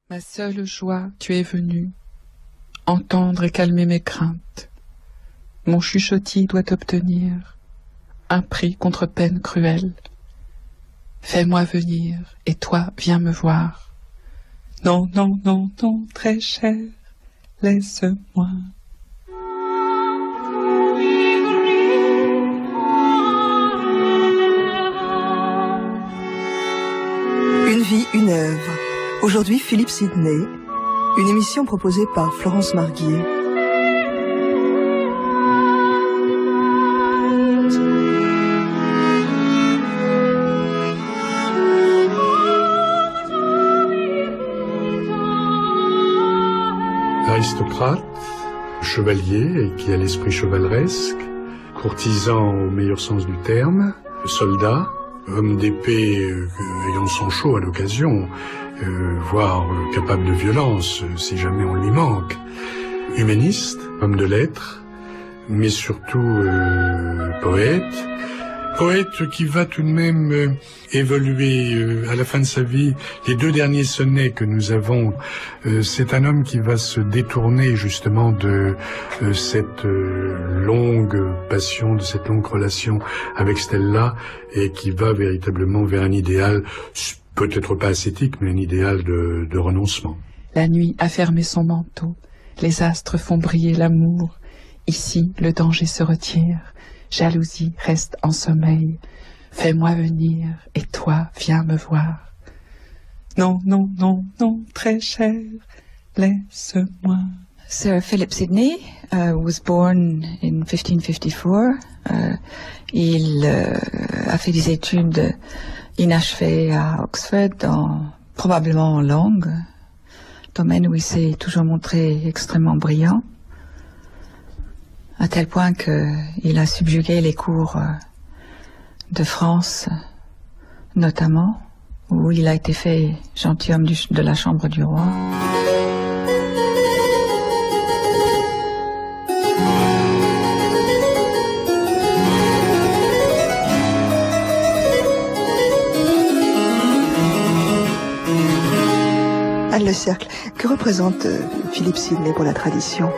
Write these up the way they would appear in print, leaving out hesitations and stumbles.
Ma seule joie, tu es venue, entendre et calmer mes craintes. Mon chuchotis doit obtenir un prix contre peine cruelle. Fais-moi venir, et toi, viens me voir. Non, non, non, non, très cher, laisse-moi. Une vie, une œuvre. Aujourd'hui, Philippe Sidney. Une émission proposée par Florence Marguier. Aristocrate, chevalier et qui a l'esprit chevaleresque, courtisan au meilleur sens du terme, soldat, homme d'épée ayant son chaud à l'occasion, voire capable de violence si jamais on lui manque, humaniste, homme de lettres, mais surtout poète. Poète qui va tout de même évoluer à la fin de sa vie. Les 2 derniers sonnets que nous avons, c'est un homme qui va se détourner justement de cette longue passion, de cette longue relation avec Stella, et qui va véritablement vers un idéal, peut-être pas ascétique, mais un idéal de renoncement. La nuit a fermé son manteau, les astres font briller l'amour. Ici, le danger se retire. Jalousie reste en sommeil. Fais-moi venir, et toi, viens me voir. Non, non, non, non, très cher, laisse-moi. Sir Philip Sidney was born in 1554. Il a fait des études inachevées à Oxford, probablement en langue, domaine où il s'est toujours montré extrêmement brillant, à tel point qu'il a subjugué les cours de France, notamment, où il a été fait gentilhomme de la chambre du roi. Anne Le Cercle, que représente Philippe Sidney pour la tradition?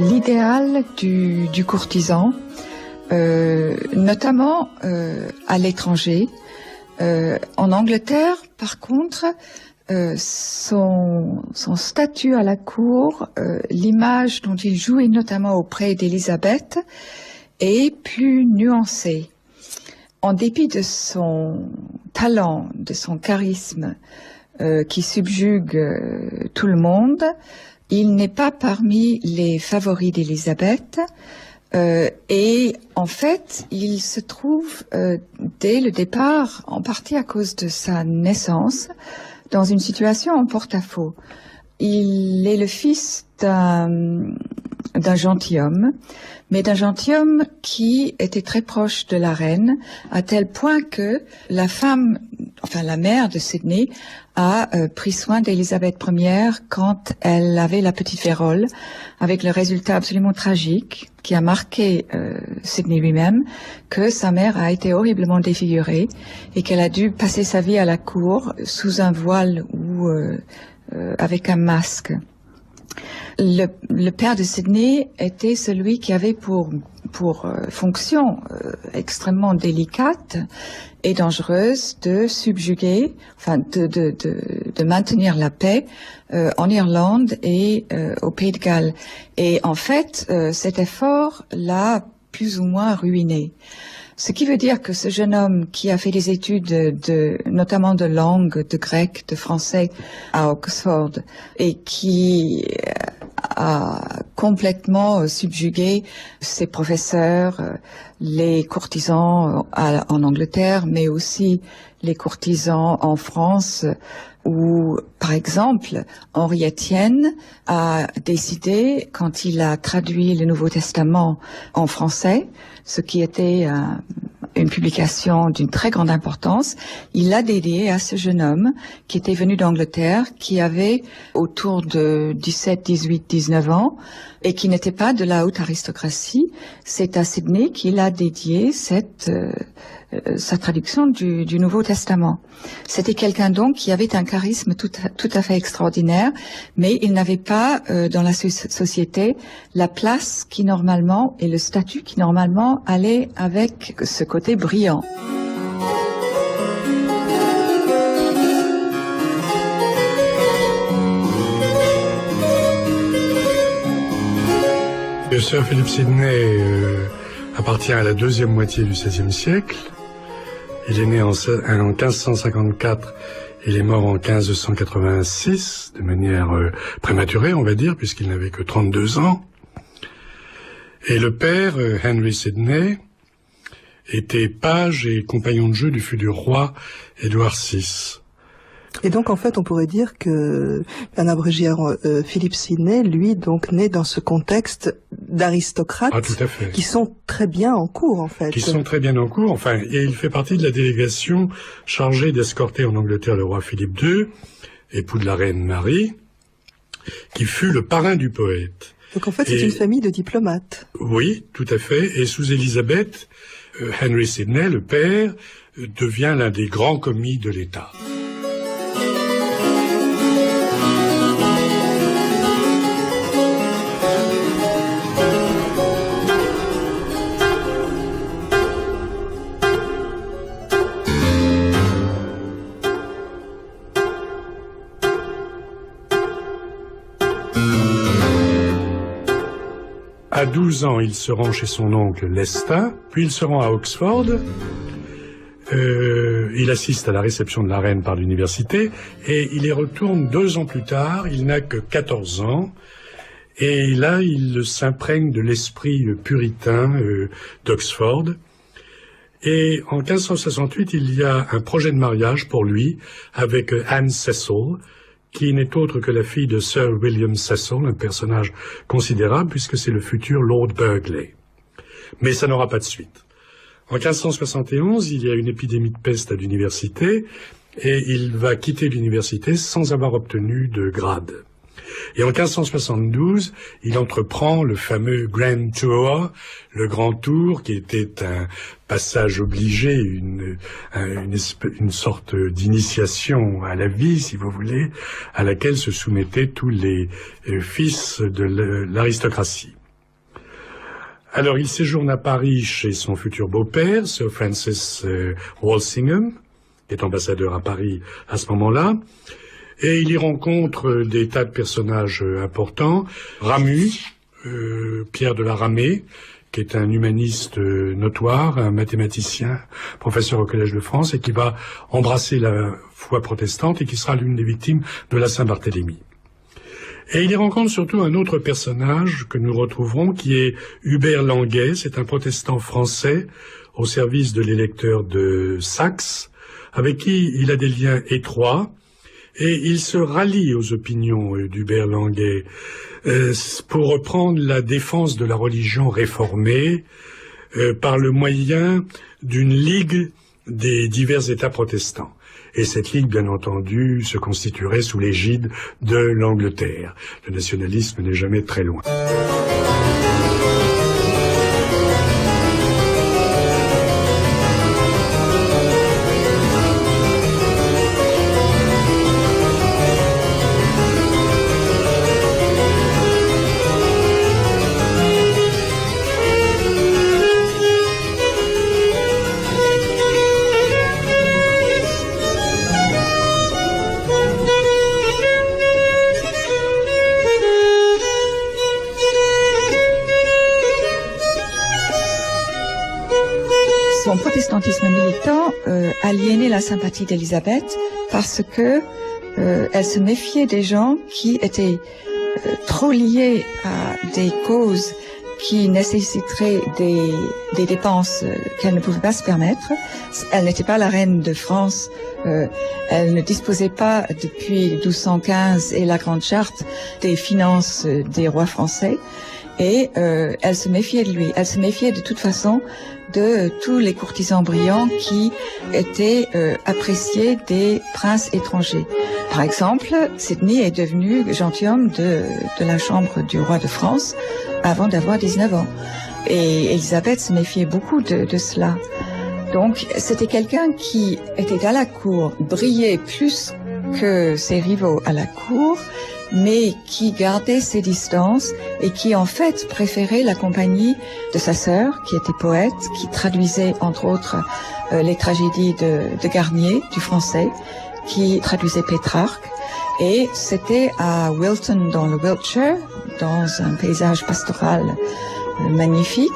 L'idéal du courtisan, notamment à l'étranger. En Angleterre, par contre, son statut à la cour, l'image dont il jouait notamment auprès d'Élisabeth, est plus nuancée. En dépit de son talent, de son charisme, qui subjugue tout le monde, il n'est pas parmi les favoris d'Élisabeth, et en fait, il se trouve dès le départ, en partie à cause de sa naissance, dans une situation en porte-à-faux. Il est le fils d'un gentilhomme, mais d'un gentilhomme qui était très proche de la reine, à tel point que la mère de Sidney a pris soin d'Élisabeth Ier quand elle avait la petite vérole, avec le résultat absolument tragique qui a marqué Sidney lui-même, que sa mère a été horriblement défigurée et qu'elle a dû passer sa vie à la cour sous un voile ou avec un masque. Le père de Sidney était celui qui avait pour fonction extrêmement délicate et dangereuse de subjuguer, de maintenir la paix en Irlande et au Pays de Galles. Et en fait, cet effort l'a plus ou moins ruiné. Ce qui veut dire que ce jeune homme qui a fait des études notamment de langue, de grec, de français à Oxford, et qui a complètement subjugué ses professeurs, les courtisans en Angleterre, mais aussi les courtisans en France, où, par exemple, Henri Estienne a décidé, quand il a traduit le Nouveau Testament en français, ce qui était une publication d'une très grande importance, il l'a dédié à ce jeune homme qui était venu d'Angleterre, qui avait autour de 17, 18, 19 ans et qui n'était pas de la haute aristocratie. C'est à Sidney qu'il a dédié sa traduction du Nouveau Testament. C'était quelqu'un donc qui avait un charisme tout à fait extraordinaire, mais il n'avait pas dans la société la place qui normalement et le statut qui normalement allait avec ce côté brillant. Sir Philip Sidney appartient à la deuxième moitié du XVIe siècle. Il est né en 1554, il est mort en 1586, de manière prématurée, on va dire, puisqu'il n'avait que 32 ans. Et le père, Henry Sidney, était page et compagnon de jeu du futur roi Édouard VI. Et donc, en fait, on pourrait dire que un abrégé Philip Sidney, lui, donc, naît dans ce contexte d'aristocrates qui sont très bien en cours, en fait. Qui sont très bien en cours, enfin, et il fait partie de la délégation chargée d'escorter en Angleterre le roi Philippe II, époux de la reine Marie, qui fut le parrain du poète. Donc, en fait, c'est une famille de diplomates. Oui, tout à fait. Et sous Élisabeth, Henry Sidney, le père, devient l'un des grands commis de l'État. À 12 ans, il se rend chez son oncle Leicester, puis il se rend à Oxford. Il assiste à la réception de la reine par l'université et il y retourne 2 ans plus tard. Il n'a que 14 ans et là, il s'imprègne de l'esprit puritain d'Oxford. Et en 1568, il y a un projet de mariage pour lui avec Anne Cecil, qui n'est autre que la fille de Sir William Cecil, un personnage considérable puisque c'est le futur Lord Burghley. Mais ça n'aura pas de suite. En 1571, il y a une épidémie de peste à l'université et il va quitter l'université sans avoir obtenu de grade. Et en 1572, il entreprend le fameux Grand Tour, le Grand Tour, qui était un passage obligé, une sorte d'initiation à la vie, si vous voulez, à laquelle se soumettaient tous les fils de l'aristocratie. Alors, il séjourne à Paris chez son futur beau-père, Sir Francis Walsingham, qui est ambassadeur à Paris à ce moment-là. Et il y rencontre des tas de personnages importants. Ramus, Pierre de la Ramée, qui est un humaniste notoire, un mathématicien, professeur au Collège de France, et qui va embrasser la foi protestante et qui sera l'une des victimes de la Saint-Barthélemy. Et il y rencontre surtout un autre personnage que nous retrouverons, qui est Hubert Languet. C'est un protestant français au service de l'électeur de Saxe, avec qui il a des liens étroits. Et il se rallie aux opinions d'Hubert Languet pour reprendre la défense de la religion réformée par le moyen d'une ligue des divers États protestants. Et cette ligue, bien entendu, se constituerait sous l'égide de l'Angleterre. Le nationalisme n'est jamais très loin. Son protestantisme militant aliénait la sympathie d'Élisabeth parce que elle se méfiait des gens qui étaient trop liés à des causes qui nécessiteraient des dépenses qu'elle ne pouvait pas se permettre. Elle n'était pas la reine de France, elle ne disposait pas depuis 1215 et la Grande Charte des finances des rois français. Et elle se méfiait de lui. Elle se méfiait de toute façon de tous les courtisans brillants qui étaient appréciés des princes étrangers. Par exemple, Sidney est devenu gentilhomme de la chambre du roi de France avant d'avoir 19 ans. Et Élisabeth se méfiait beaucoup de cela. Donc c'était quelqu'un qui était à la cour, brillait plus que ses rivaux à la cour, mais qui gardait ses distances et qui en fait préférait la compagnie de sa sœur, qui était poète, qui traduisait entre autres les tragédies de Garnier, du français, qui traduisait Pétrarque. Et c'était à Wilton, dans le Wiltshire, dans un paysage pastoral magnifique,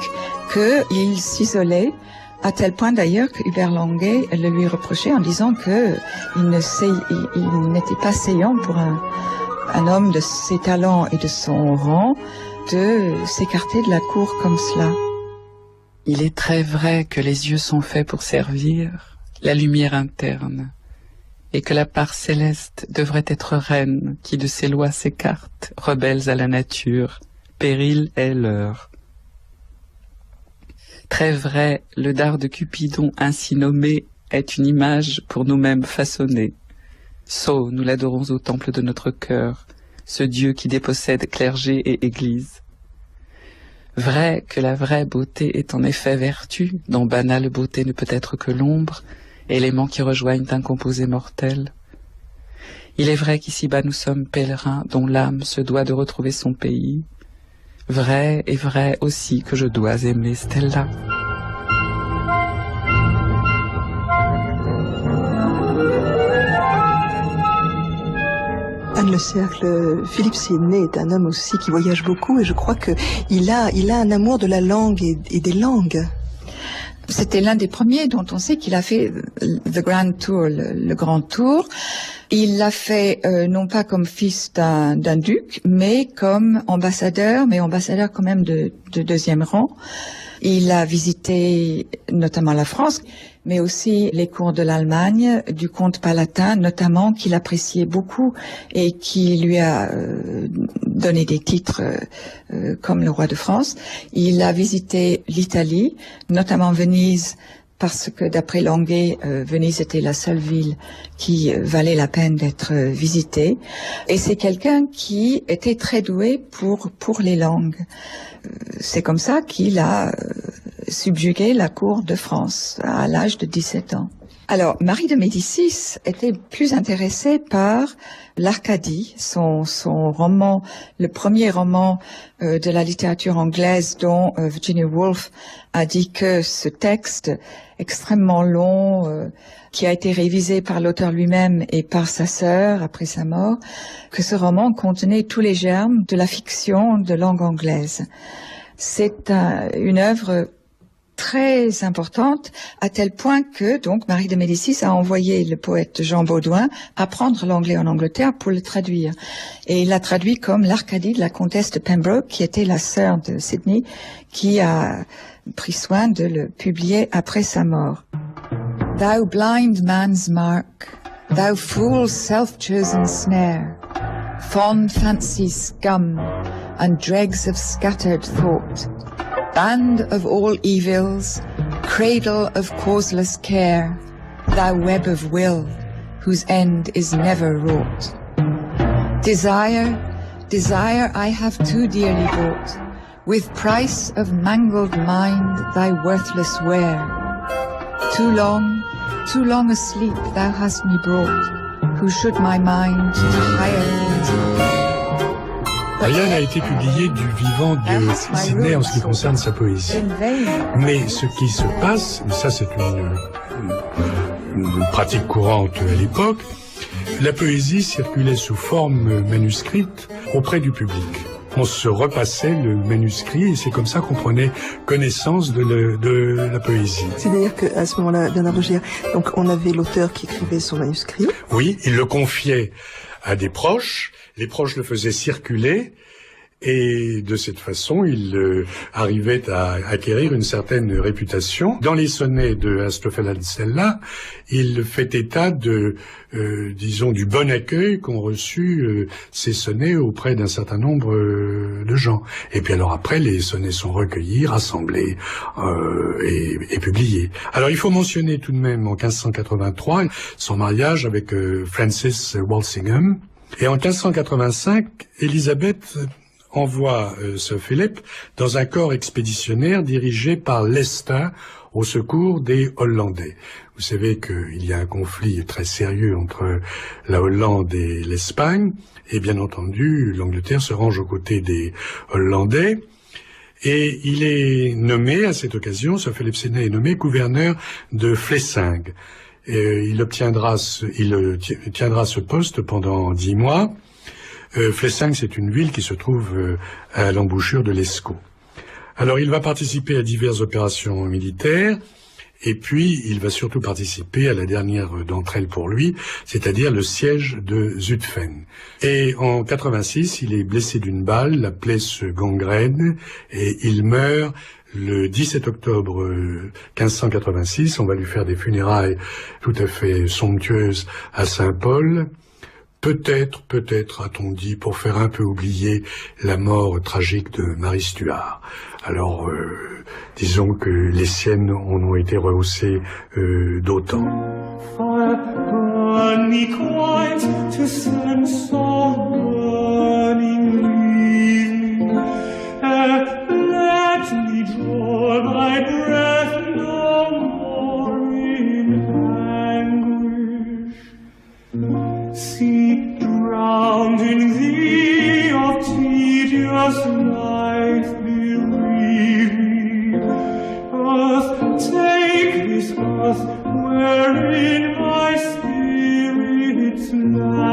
qu'il s'isolait, à tel point d'ailleurs que Hubert Languet le lui reprochait en disant que il n'était pas saillant pour un homme de ses talents et de son rang de s'écarter de la cour comme cela. Il est très vrai que les yeux sont faits pour servir la lumière interne, et que la part céleste devrait être reine qui de ses lois s'écarte, rebelles à la nature, péril est leur. Très vrai, le dard de Cupidon ainsi nommé est une image pour nous-mêmes façonnée. Sceaux, nous l'adorons au temple de notre cœur, ce Dieu qui dépossède clergé et église. Vrai que la vraie beauté est en effet vertu, dont banale beauté ne peut être que l'ombre, éléments qui rejoignent un composé mortel. Il est vrai qu'ici-bas nous sommes pèlerins dont l'âme se doit de retrouver son pays. Vrai et vrai aussi que je dois aimer Stella. Anne Le Cercle, Philippe Sidney est un homme aussi qui voyage beaucoup et je crois qu'il a un amour de la langue et des langues. C'était l'un des premiers dont on sait qu'il a fait the Grand Tour, le Grand Tour. Il l'a fait non pas comme fils d'un duc, mais comme ambassadeur, mais ambassadeur quand même de deuxième rang. Il a visité notamment la France, mais aussi les cours de l'Allemagne, du comte Palatin notamment, qu'il appréciait beaucoup et qui lui a donné des titres comme le roi de France. Il a visité l'Italie, notamment Venise, parce que d'après Languet, Venise était la seule ville qui valait la peine d'être visitée. Et c'est quelqu'un qui était très doué pour les langues. C'est comme ça qu'il a subjugué la cour de France à l'âge de 17 ans. Alors, Marie de Médicis était plus intéressée par l'Arcadie, son roman, le premier roman de la littérature anglaise dont Virginia Woolf a dit que ce texte extrêmement long, qui a été révisé par l'auteur lui-même et par sa sœur après sa mort, que ce roman contenait tous les germes de la fiction de langue anglaise. C'est une œuvre très importante, à tel point que donc Marie de Médicis a envoyé le poète Jean Baudouin apprendre l'anglais en Angleterre pour le traduire. Et il l'a traduit comme l'Arcadie de la comtesse de Pembroke, qui était la sœur de Sidney, qui a pris soin de le publier après sa mort. Thou blind man's mark, thou fool's self-chosen snare, fond fancy's scum, and dregs of scattered thought, band of all evils, cradle of causeless care, thou web of will, whose end is never wrought. Desire, desire I have too dearly bought, with price of mangled mind thy worthless wear. Too long asleep thou hast me brought, who should my mind to higher things. Rien n'a été publié du vivant de Sidney en ce qui concerne sa poésie. Mais ce qui se passe, ça c'est une pratique courante à l'époque, la poésie circulait sous forme manuscrite auprès du public. On se repassait le manuscrit et c'est comme ça qu'on prenait connaissance de la poésie. C'est-à-dire qu'à ce moment-là, Bernard Brugière, donc on avait l'auteur qui écrivait son manuscrit. Oui, il le confiait à des proches, les proches le faisaient circuler et de cette façon, il arrivait à acquérir une certaine réputation. Dans les sonnets de Astrophel Stella, il fait état de, disons, du bon accueil qu'ont reçu ces sonnets auprès d'un certain nombre de gens. Et puis alors après, les sonnets sont recueillis, rassemblés et publiés. Alors il faut mentionner tout de même en 1583 son mariage avec Frances Walsingham. Et en 1585, Élisabeth envoie Sir Philip dans un corps expéditionnaire dirigé par Leicester au secours des Hollandais. Vous savez qu'il y a un conflit très sérieux entre la Hollande et l'Espagne, et bien entendu, l'Angleterre se range aux côtés des Hollandais. Et il est nommé, à cette occasion, Sir Philip Sidney est nommé gouverneur de Flessingue. Il tiendra ce poste pendant 10 mois. Flessingue, c'est une ville qui se trouve à l'embouchure de l'Escaut. Alors, il va participer à diverses opérations militaires, et puis il va surtout participer à la dernière d'entre elles pour lui, c'est-à-dire le siège de Zutphen. Et en 86, il est blessé d'une balle, la plaie se gangrène, et il meurt le 17 octobre 1586. On va lui faire des funérailles tout à fait somptueuses à Saint-Paul. Peut-être, a-t-on dit, pour faire un peu oublier la mort tragique de Marie Stuart. Alors, disons que les siennes en ont été rehaussées d'autant. Drowned in thee of tedious life, bereave me. Earth, take this earth, wherein my spirit's language.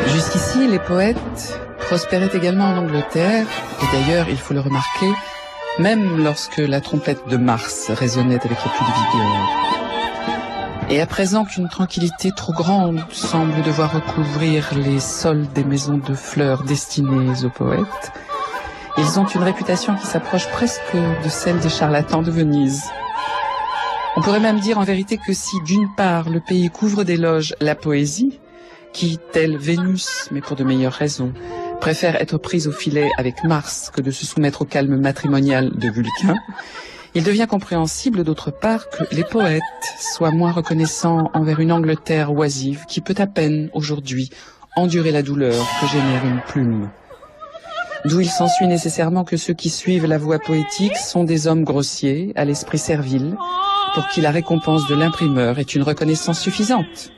Jusqu'ici, les poètes prospérait également en Angleterre, et d'ailleurs, il faut le remarquer, même lorsque la trompette de Mars résonnait avec le plus de vigueur. Et à présent qu'une tranquillité trop grande semble devoir recouvrir les sols des maisons de fleurs destinées aux poètes, ils ont une réputation qui s'approche presque de celle des charlatans de Venise. On pourrait même dire en vérité que si d'une part le pays couvre d'éloges la poésie, qui, telle Vénus, mais pour de meilleures raisons, préfère être prise au filet avec Mars que de se soumettre au calme matrimonial de Vulcain, il devient compréhensible d'autre part que les poètes soient moins reconnaissants envers une Angleterre oisive qui peut à peine, aujourd'hui, endurer la douleur que génère une plume. D'où il s'ensuit nécessairement que ceux qui suivent la voie poétique sont des hommes grossiers, à l'esprit servile, pour qui la récompense de l'imprimeur est une reconnaissance suffisante.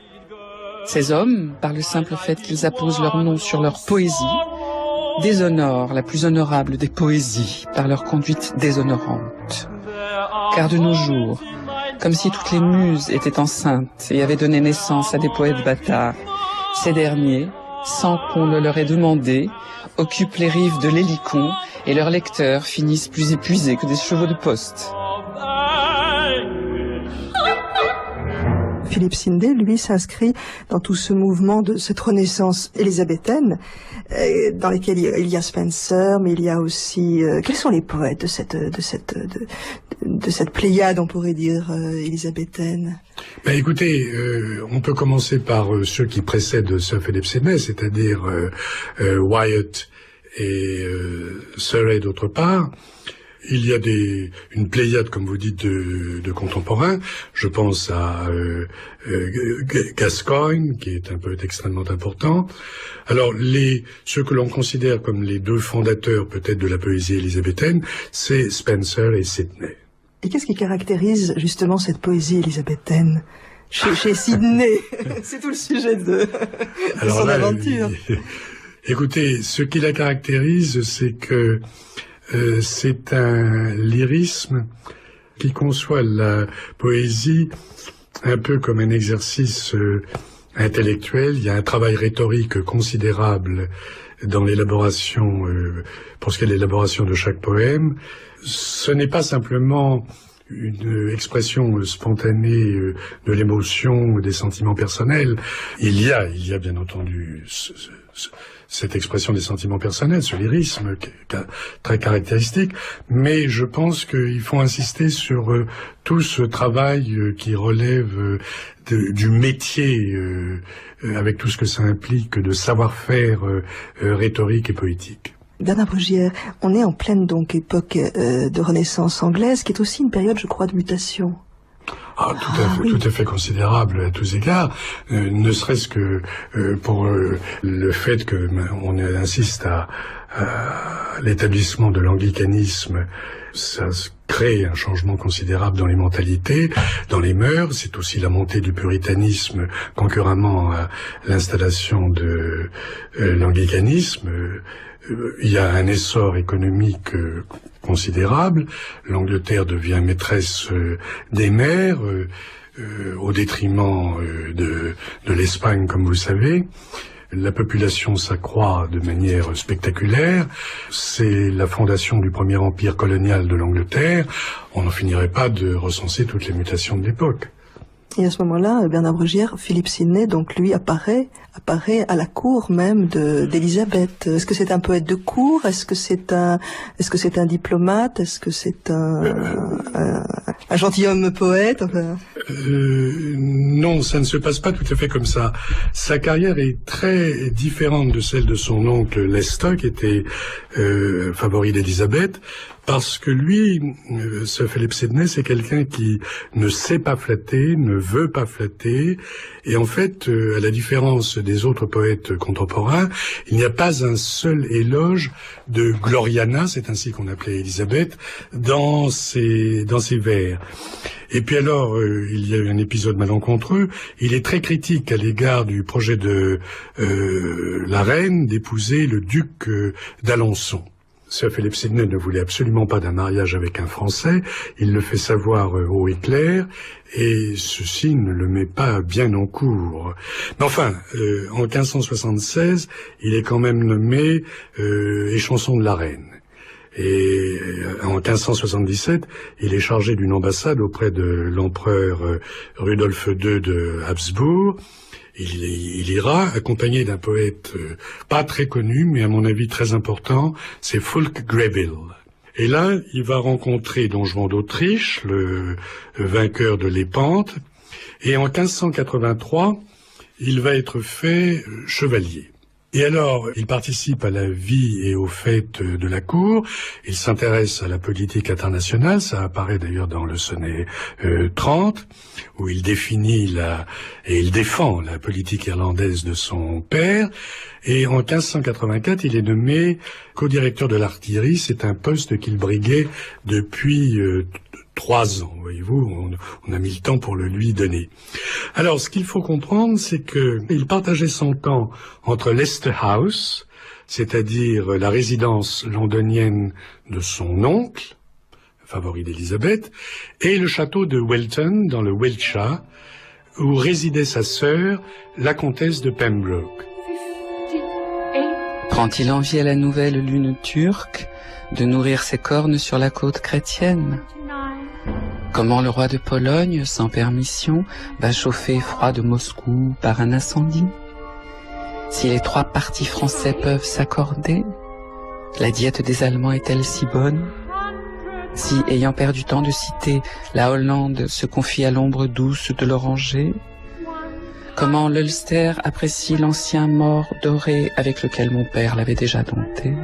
Ces hommes, par le simple fait qu'ils apposent leur nom sur leur poésie, déshonorent la plus honorable des poésies par leur conduite déshonorante. Car de nos jours, comme si toutes les muses étaient enceintes et avaient donné naissance à des poètes bâtards, ces derniers, sans qu'on le leur ait demandé, occupent les rives de l'Hélicon et leurs lecteurs finissent plus épuisés que des chevaux de poste. Philip Sidney, lui, s'inscrit dans tout ce mouvement de cette renaissance élisabéthaine, dans lesquels il y a Spencer, mais il y a aussi... quels sont les poètes de cette pléiade, on pourrait dire, élisabéthaine? Écoutez, on peut commencer par ceux qui précèdent Sir Philip Sidney, c'est-à-dire Wyatt et Surrey d'autre part. Il y a une pléiade, comme vous dites, de contemporains. Je pense à Gascoigne, qui est un poète extrêmement important. Alors, ceux que l'on considère comme les deux fondateurs, peut-être, de la poésie élisabéthaine, c'est Spencer et Sidney. Et qu'est-ce qui caractérise, justement, cette poésie élisabéthaine chez Sidney? C'est tout le sujet de son aventure. Écoutez, ce qui la caractérise, c'est que c'est un lyrisme qui conçoit la poésie un peu comme un exercice intellectuel. Il y a un travail rhétorique considérable dans l'élaboration, pour ce qui est de l'élaboration de chaque poème. Ce n'est pas simplement une expression spontanée de l'émotion ou des sentiments personnels. Il y a bien entendu cette expression des sentiments personnels, ce lyrisme très caractéristique, mais je pense qu'il faut insister sur tout ce travail qui relève du métier, avec tout ce que ça implique de savoir-faire rhétorique et poétique. Bernard Brugière, on est en pleine donc époque de Renaissance anglaise, qui est aussi une période, je crois, de mutation. Tout à fait considérable à tous égards, ne serait-ce que pour le fait que on insiste à l'établissement de l'anglicanisme. Ça crée un changement considérable dans les mentalités, dans les mœurs. C'est aussi la montée du puritanisme concurremment à l'installation de l'anglicanisme. Il y a un essor économique considérable. L'Angleterre devient maîtresse des mers au détriment de l'Espagne, comme vous le savez. La population s'accroît de manière spectaculaire. C'est la fondation du premier empire colonial de l'Angleterre. On n'en finirait pas de recenser toutes les mutations de l'époque. Et à ce moment-là, Bernard Bruguière, Philippe Sidney, donc lui apparaît à la cour même d'Élisabeth. Est-ce que c'est un poète de cour? Est-ce que c'est un diplomate? Est-ce que c'est un gentilhomme poète? Enfin... Non, ça ne se passe pas tout à fait comme ça. Sa carrière est très différente de celle de son oncle Leicester, qui était favori d'Élisabeth. Parce que lui, ce Philippe Sidney, c'est quelqu'un qui ne sait pas flatter, ne veut pas flatter, et en fait, à la différence des autres poètes contemporains, il n'y a pas un seul éloge de Gloriana, c'est ainsi qu'on appelait Élisabeth, dans ses vers. Et puis alors, il y a eu un épisode malencontreux, il est très critique à l'égard du projet de la reine d'épouser le duc d'Alençon. Sir Philip Sidney ne voulait absolument pas d'un mariage avec un Français, il le fait savoir haut et clair, et ceci ne le met pas bien en cours. Mais enfin, en 1576, il est quand même nommé échanson de la reine. Et en 1577, il est chargé d'une ambassade auprès de l'empereur Rudolf II de Habsbourg. Il ira accompagné d'un poète pas très connu, mais à mon avis très important, c'est Fulk Greville. Et là, il va rencontrer Don Juan d'Autriche, le vainqueur de Lépante, et en 1583, il va être fait chevalier. Et alors, il participe à la vie et aux fêtes de la cour, il s'intéresse à la politique internationale, ça apparaît d'ailleurs dans le sonnet 30, où il définit et il défend la politique irlandaise de son père, et en 1584, il est nommé co-directeur de l'artillerie, c'est un poste qu'il briguait depuis 3 ans, voyez-vous, on a mis le temps pour le lui donner. Alors, ce qu'il faut comprendre, c'est qu'il partageait son temps entre Leicester House, c'est-à-dire la résidence londonienne de son oncle, favori d'Élisabeth, et le château de Welton, dans le Wiltshire, où résidait sa sœur, la comtesse de Pembroke. Prend-il envie à la nouvelle lune turque de nourrir ses cornes sur la côte chrétienne? Comment le roi de Pologne, sans permission, va chauffer froid de Moscou par un incendie? Si les 3 partis français peuvent s'accorder, la diète des Allemands est-elle si bonne? Si, ayant perdu tant de cités, la Hollande se confie à l'ombre douce de l'oranger? Comment l'Ulster apprécie l'ancien mort doré avec lequel mon père l'avait déjà dompté?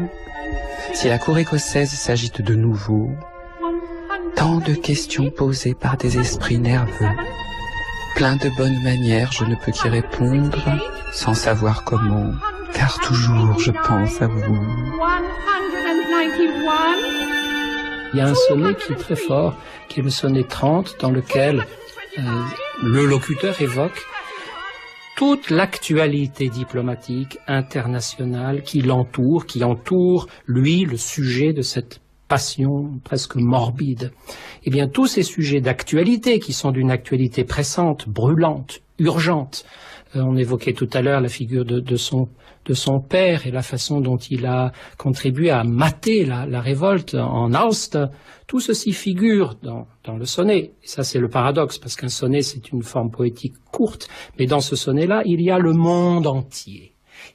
Si la cour écossaise s'agite de nouveau, tant de questions posées par des esprits nerveux, plein de bonnes manières, je ne peux qu'y répondre sans savoir comment, car toujours je pense à vous. Il y a un sonnet qui est très fort, qui est le sonnet 30, dans lequel le locuteur évoque toute l'actualité diplomatique internationale qui l'entoure, qui entoure, lui, le sujet de cette passion presque morbide. Eh bien, tous ces sujets d'actualité qui sont d'une actualité pressante, brûlante, urgente. On évoquait tout à l'heure la figure de son père et la façon dont il a contribué à mater la révolte en Aoste. Tout ceci figure dans le sonnet. Et ça, c'est le paradoxe, parce qu'un sonnet, c'est une forme poétique courte. Mais dans ce sonnet-là, il y a le monde entier.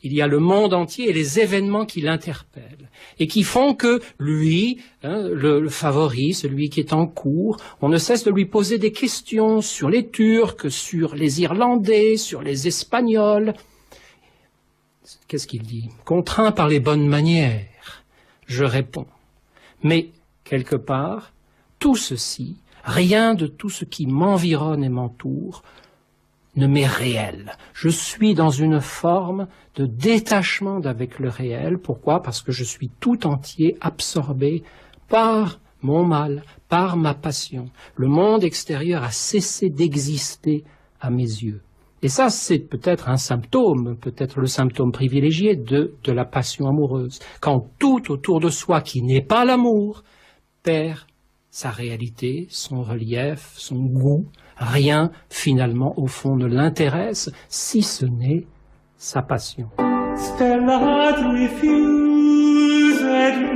Il y a le monde entier et les événements qui l'interpellent et qui font que lui, le favori, celui qui est en cours, on ne cesse de lui poser des questions sur les Turcs, sur les Irlandais, sur les Espagnols. Qu'est-ce qu'il dit? Contraint par les bonnes manières, je réponds. Mais, quelque part, tout ceci Rien de tout ce qui m'environne et m'entoure ne m'est réel. Je suis dans une forme de détachement d'avec le réel. Pourquoi? Parce que je suis tout entier absorbé par mon mal, par ma passion. Le monde extérieur a cessé d'exister à mes yeux. Et ça, c'est peut-être un symptôme, peut-être le symptôme privilégié de la passion amoureuse. Quand tout autour de soi qui n'est pas l'amour perd sa réalité, son relief, son goût, rien, finalement, au fond, ne l'intéresse, si ce n'est sa passion. Stella had refused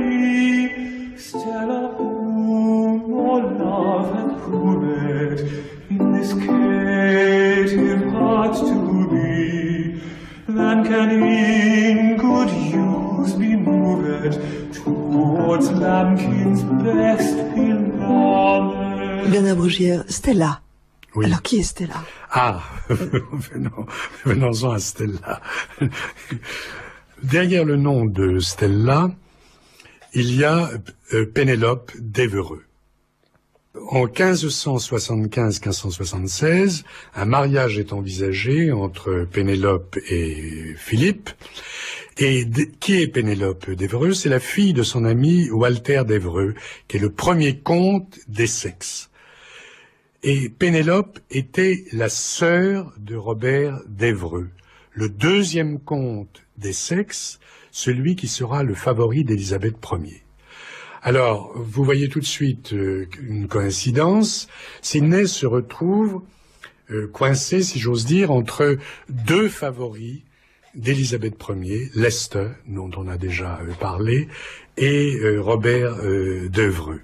me, Stella whom more love had proved in this cative heart to be, than can in good use be moved towards lambkins best beloved. Bernard Brugière, Stella. Oui. Alors, qui est Stella? Ah, venons-en à Stella. Derrière le nom de Stella, il y a Pénélope d'Évreux. En 1575-1576, un mariage est envisagé entre Pénélope et Philippe. Et qui est Pénélope d'Évreux? C'est la fille de son ami Walter d'Évreux, qui est le premier comte d'Essex. Et Pénélope était la sœur de Robert d'Évreux, le deuxième comte d'Essex, celui qui sera le favori d'Élisabeth Ier. Alors, vous voyez tout de suite une coïncidence. Sidney se retrouve coincé, si j'ose dire, entre deux favoris d'Élisabeth Ier, Leicester, dont on a déjà parlé, et Robert d'Évreux.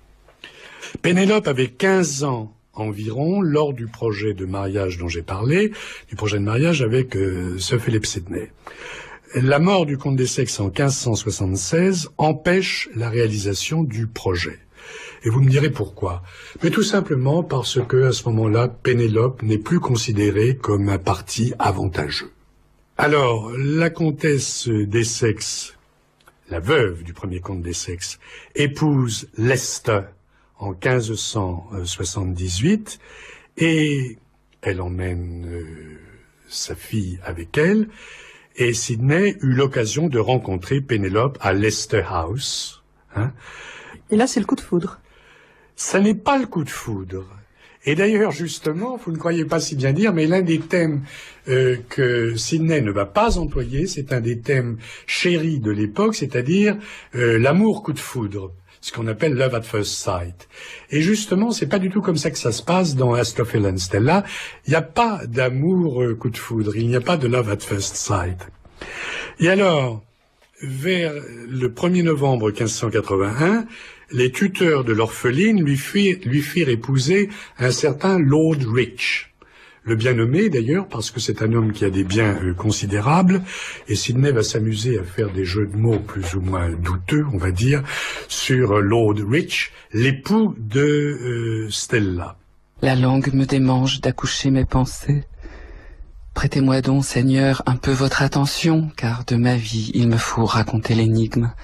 Pénélope avait 15 ans environ lors du projet de mariage dont j'ai parlé, du projet de mariage avec Sir Philip Sidney. La mort du comte d'Essex en 1576 empêche la réalisation du projet. Et vous me direz pourquoi. Mais tout simplement parce que, à ce moment-là, Pénélope n'est plus considérée comme un parti avantageux. Alors, la comtesse d'Essex, la veuve du premier comte d'Essex, épouse Leicester en 1578, et elle emmène sa fille avec elle, et Sidney eut l'occasion de rencontrer Pénélope à Leicester House. Hein. Et là, c'est le coup de foudre. Ça n'est pas le coup de foudre. Et d'ailleurs, justement, vous ne croyez pas si bien dire, mais l'un des thèmes que Sidney ne va pas employer, c'est un des thèmes chéris de l'époque, c'est-à-dire l'amour coup de foudre, ce qu'on appelle love at first sight. Et justement, c'est pas du tout comme ça que ça se passe dans Astrophil and Stella. Il n'y a pas d'amour coup de foudre, il n'y a pas de love at first sight. Et alors, vers le 1er novembre 1581, les tuteurs de l'orpheline lui firent épouser un certain Lord Rich. Le bien nommé d'ailleurs, parce que c'est un homme qui a des biens considérables, et Sidney va s'amuser à faire des jeux de mots plus ou moins douteux, on va dire, sur Lord Rich, l'époux de Stella. La langue me démange d'accoucher mes pensées. Prêtez-moi donc, Seigneur, un peu votre attention, car de ma vie il me faut raconter l'énigme.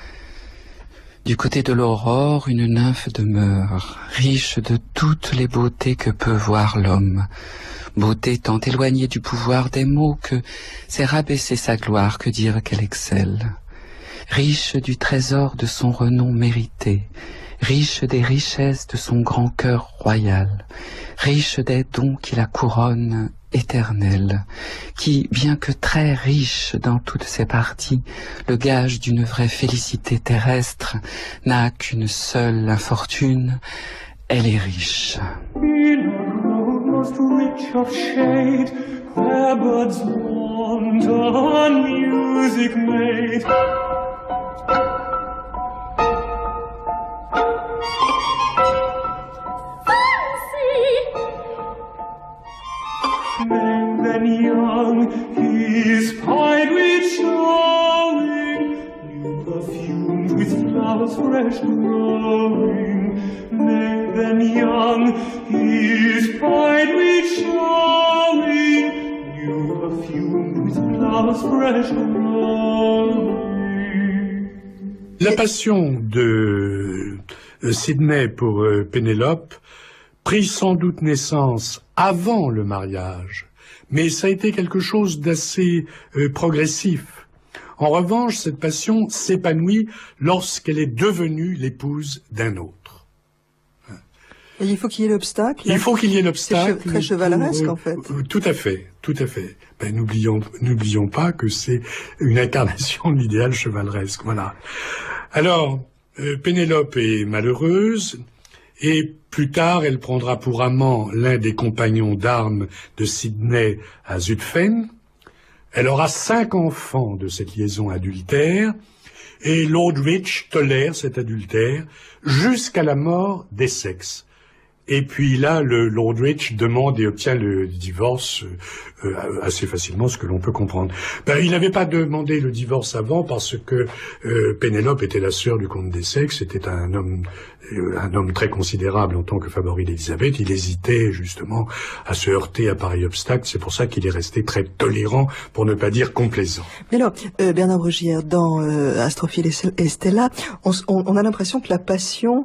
Du côté de l'aurore, une nymphe demeure, riche de toutes les beautés que peut voir l'homme. Beauté tant éloignée du pouvoir des mots que c'est rabaisser sa gloire que dire qu'elle excelle. Riche du trésor de son renom mérité, riche des richesses de son grand cœur royal, riche des dons qui la couronnent éternelle, qui, bien que très riche dans toutes ses parties, le gage d'une vraie félicité terrestre, n'a qu'une seule infortune, elle est riche. Rich of shade, where birds wander, music made. Fancy! Men then young, he's pied with showing, new perfumed with flowers fresh growing. Men then young, he's pied with showing, new perfumed with flowers fresh growing. La passion de Sidney pour Pénélope pris sans doute naissance avant le mariage, mais ça a été quelque chose d'assez progressif. En revanche, cette passion s'épanouit lorsqu'elle est devenue l'épouse d'un autre. Et il faut qu'il y ait l'obstacle. Il faut qu'il y ait l'obstacle. C'est très chevaleresque, en fait. Tout à fait, tout à fait. Ben, n'oublions pas que c'est une incarnation de l'idéal chevaleresque, voilà. Alors, Pénélope est malheureuse, et plus tard, elle prendra pour amant l'un des compagnons d'armes de Sidney à Zutphen. Elle aura 5 enfants de cette liaison adultère, et Lord Rich tolère cet adultère jusqu'à la mort d'Essex. Et puis là, le Lord Rich demande et obtient le divorce assez facilement, ce que l'on peut comprendre. Ben, il n'avait pas demandé le divorce avant parce que Pénélope était la sœur du comte d'Essex, c'était un homme très considérable en tant que favori d'Élisabeth. Il hésitait justement à se heurter à pareil obstacle. C'est pour ça qu'il est resté très tolérant, pour ne pas dire complaisant. Mais alors, Bernard Brugière, dans Astrophile et Stella, on a l'impression que la passion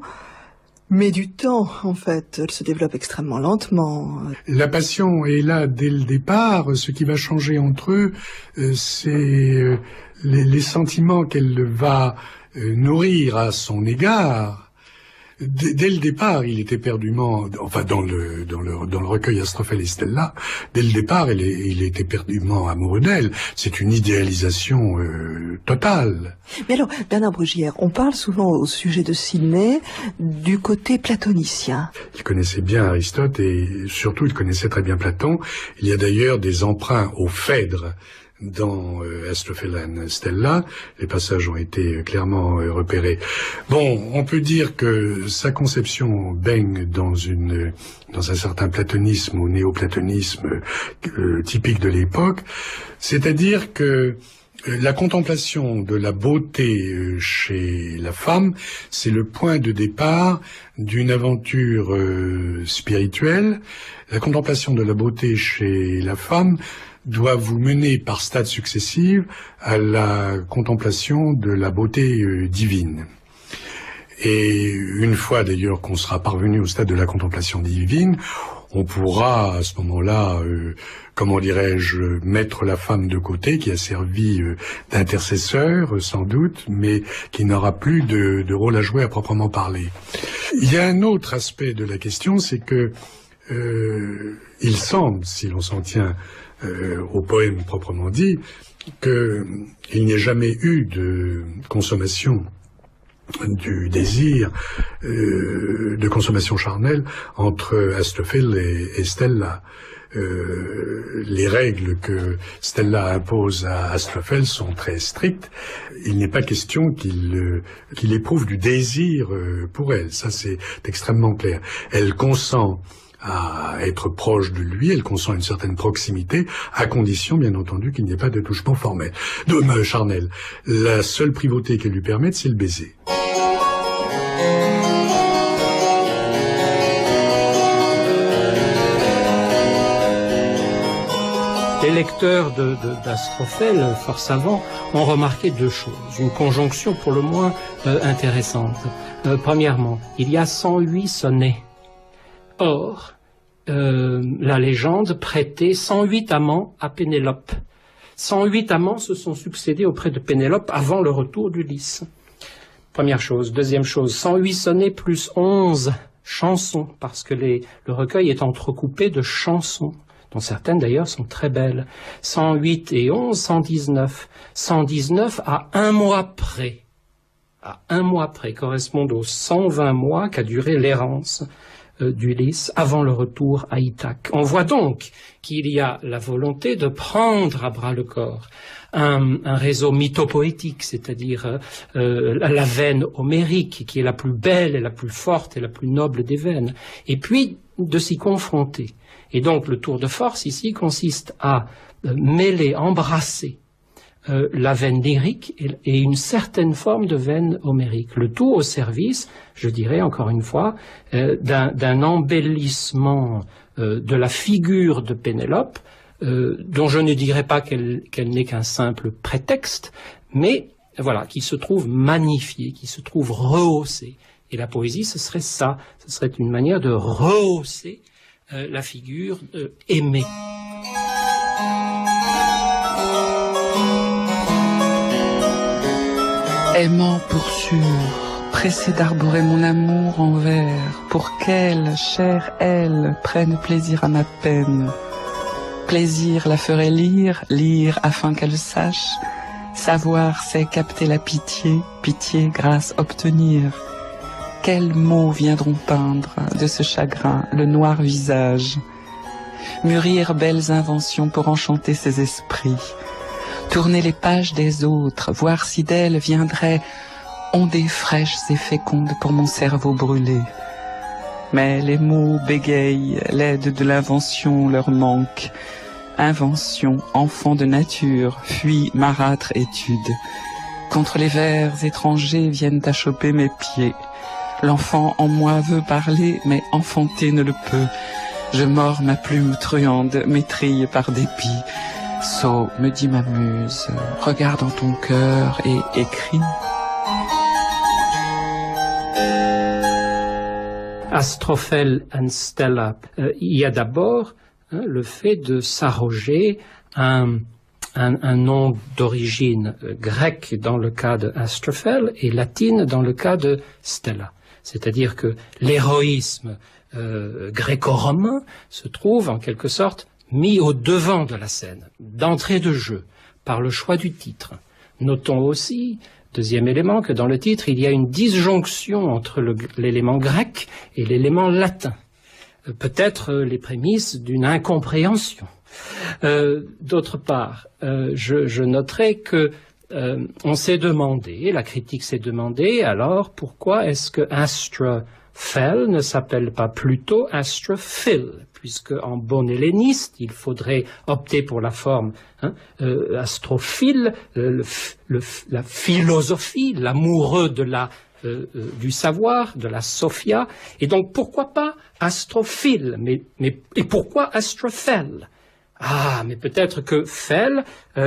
met du temps, en fait. Elle se développe extrêmement lentement. La passion est là dès le départ. Ce qui va changer entre eux, c'est les sentiments qu'elle va nourrir à son égard. Dès le départ, il est éperdument, enfin dans le recueil Astrophèle et Stella, dès le départ, il est éperdument amoureux d'elle. C'est une idéalisation totale. Mais alors, Bernard Brugière, on parle souvent au sujet de Sidney du côté platonicien. Il connaissait bien Aristote et surtout il connaissait très bien Platon. Il y a d'ailleurs des emprunts au Phèdre dans Astrophèle et Stella. Les passages ont été clairement repérés. Bon, on peut dire que sa conception baigne dans un certain platonisme ou néoplatonisme typique de l'époque, c'est-à-dire que la contemplation de la beauté chez la femme, c'est le point de départ d'une aventure spirituelle. La contemplation de la beauté chez la femme doit vous mener par stades successifs à la contemplation de la beauté divine. Et une fois d'ailleurs qu'on sera parvenu au stade de la contemplation divine, on pourra à ce moment-là, comment dirais-je, mettre la femme de côté qui a servi d'intercesseur sans doute, mais qui n'aura plus de rôle à jouer à proprement parler. Il y a un autre aspect de la question, c'est que il semble, si l'on s'en tient au poème proprement dit, qu'il n'y ait jamais eu de consommation du désir, de consommation charnelle entre Astrophèle et Stella. Les règles que Stella impose à Astrophèle sont très strictes. Il n'est pas question qu'il éprouve du désir pour elle. Ça, c'est extrêmement clair. Elle consent à être proche de lui, elle consent une certaine proximité, à condition, bien entendu, qu'il n'y ait pas de touchement formel, charnel. La seule privauté qu'elle lui permette, c'est le baiser. Les lecteurs d'Astrophèle, fort savants, ont remarqué 2 choses. Une conjonction pour le moins intéressante. Premièrement, il y a 108 sonnets. Or, la légende prêtait 108 amants à Pénélope. 108 amants se sont succédés auprès de Pénélope avant le retour d'Ulysse. Première chose. Deuxième chose, 108 sonnets plus 11 chansons, parce que le recueil est entrecoupé de chansons, dont certaines d'ailleurs sont très belles. 108 et 11, 119. 119 à 1 mois près. À 1 mois près, correspondent aux 120 mois qu'a duré l'errance d'Ulysse avant le retour à Ithaque. On voit donc qu'il y a la volonté de prendre à bras le corps un réseau mythopoétique, c'est-à-dire la veine homérique, qui est la plus belle et la plus forte et la plus noble des veines, et puis de s'y confronter. Et donc le tour de force ici consiste à mêler, embrasser la veine lyrique et une certaine forme de veine homérique. Le tout au service, je dirais encore une fois, d'un embellissement de la figure de Pénélope, dont je ne dirais pas qu'elle n'est qu'un simple prétexte, mais voilà, qui se trouve magnifié, qui se trouve rehaussé. Et la poésie, ce serait ça, ce serait une manière de rehausser la figure aimée. Aimant pour sûr, pressé d'arborer mon amour en vers, pour qu'elle, chère elle, prenne plaisir à ma peine. Plaisir la ferait lire, lire afin qu'elle sache. Savoir c'est capter la pitié, pitié grâce obtenir. Quels mots viendront peindre de ce chagrin le noir visage? Mûrir belles inventions pour enchanter ses esprits. Tourner les pages des autres, voir si d'elles viendraient ondées fraîches et fécondes pour mon cerveau brûlé. Mais les mots bégayent, l'aide de l'invention leur manque. Invention, enfant de nature, fuit marâtre étude. Contre les vers étrangers viennent à choper mes pieds. L'enfant en moi veut parler, mais enfanter ne le peut. Je mords ma plume truande, m'étrille par dépit. So, me dit ma muse, regarde en ton cœur et écris. Astrophel and Stella. Il y a d'abord le fait de s'arroger un nom d'origine grecque dans le cas de Astrophel et latine dans le cas de Stella. C'est-à-dire que l'héroïsme gréco-romain se trouve en quelque sorte mis au devant de la scène, d'entrée de jeu, par le choix du titre. Notons aussi, deuxième élément, que dans le titre, il y a une disjonction entre l'élément grec et l'élément latin. Peut-être les prémices d'une incompréhension. D'autre part, je noterai que on s'est demandé, la critique s'est demandé, alors pourquoi est-ce que Astrophel ne s'appelle pas plutôt Astrophil, puisque en bon helléniste, il faudrait opter pour la forme astrophile, la philosophie, l'amoureux de du savoir, de la sophia, et donc pourquoi pas astrophile, et pourquoi astrophel? Ah, mais peut-être que fel,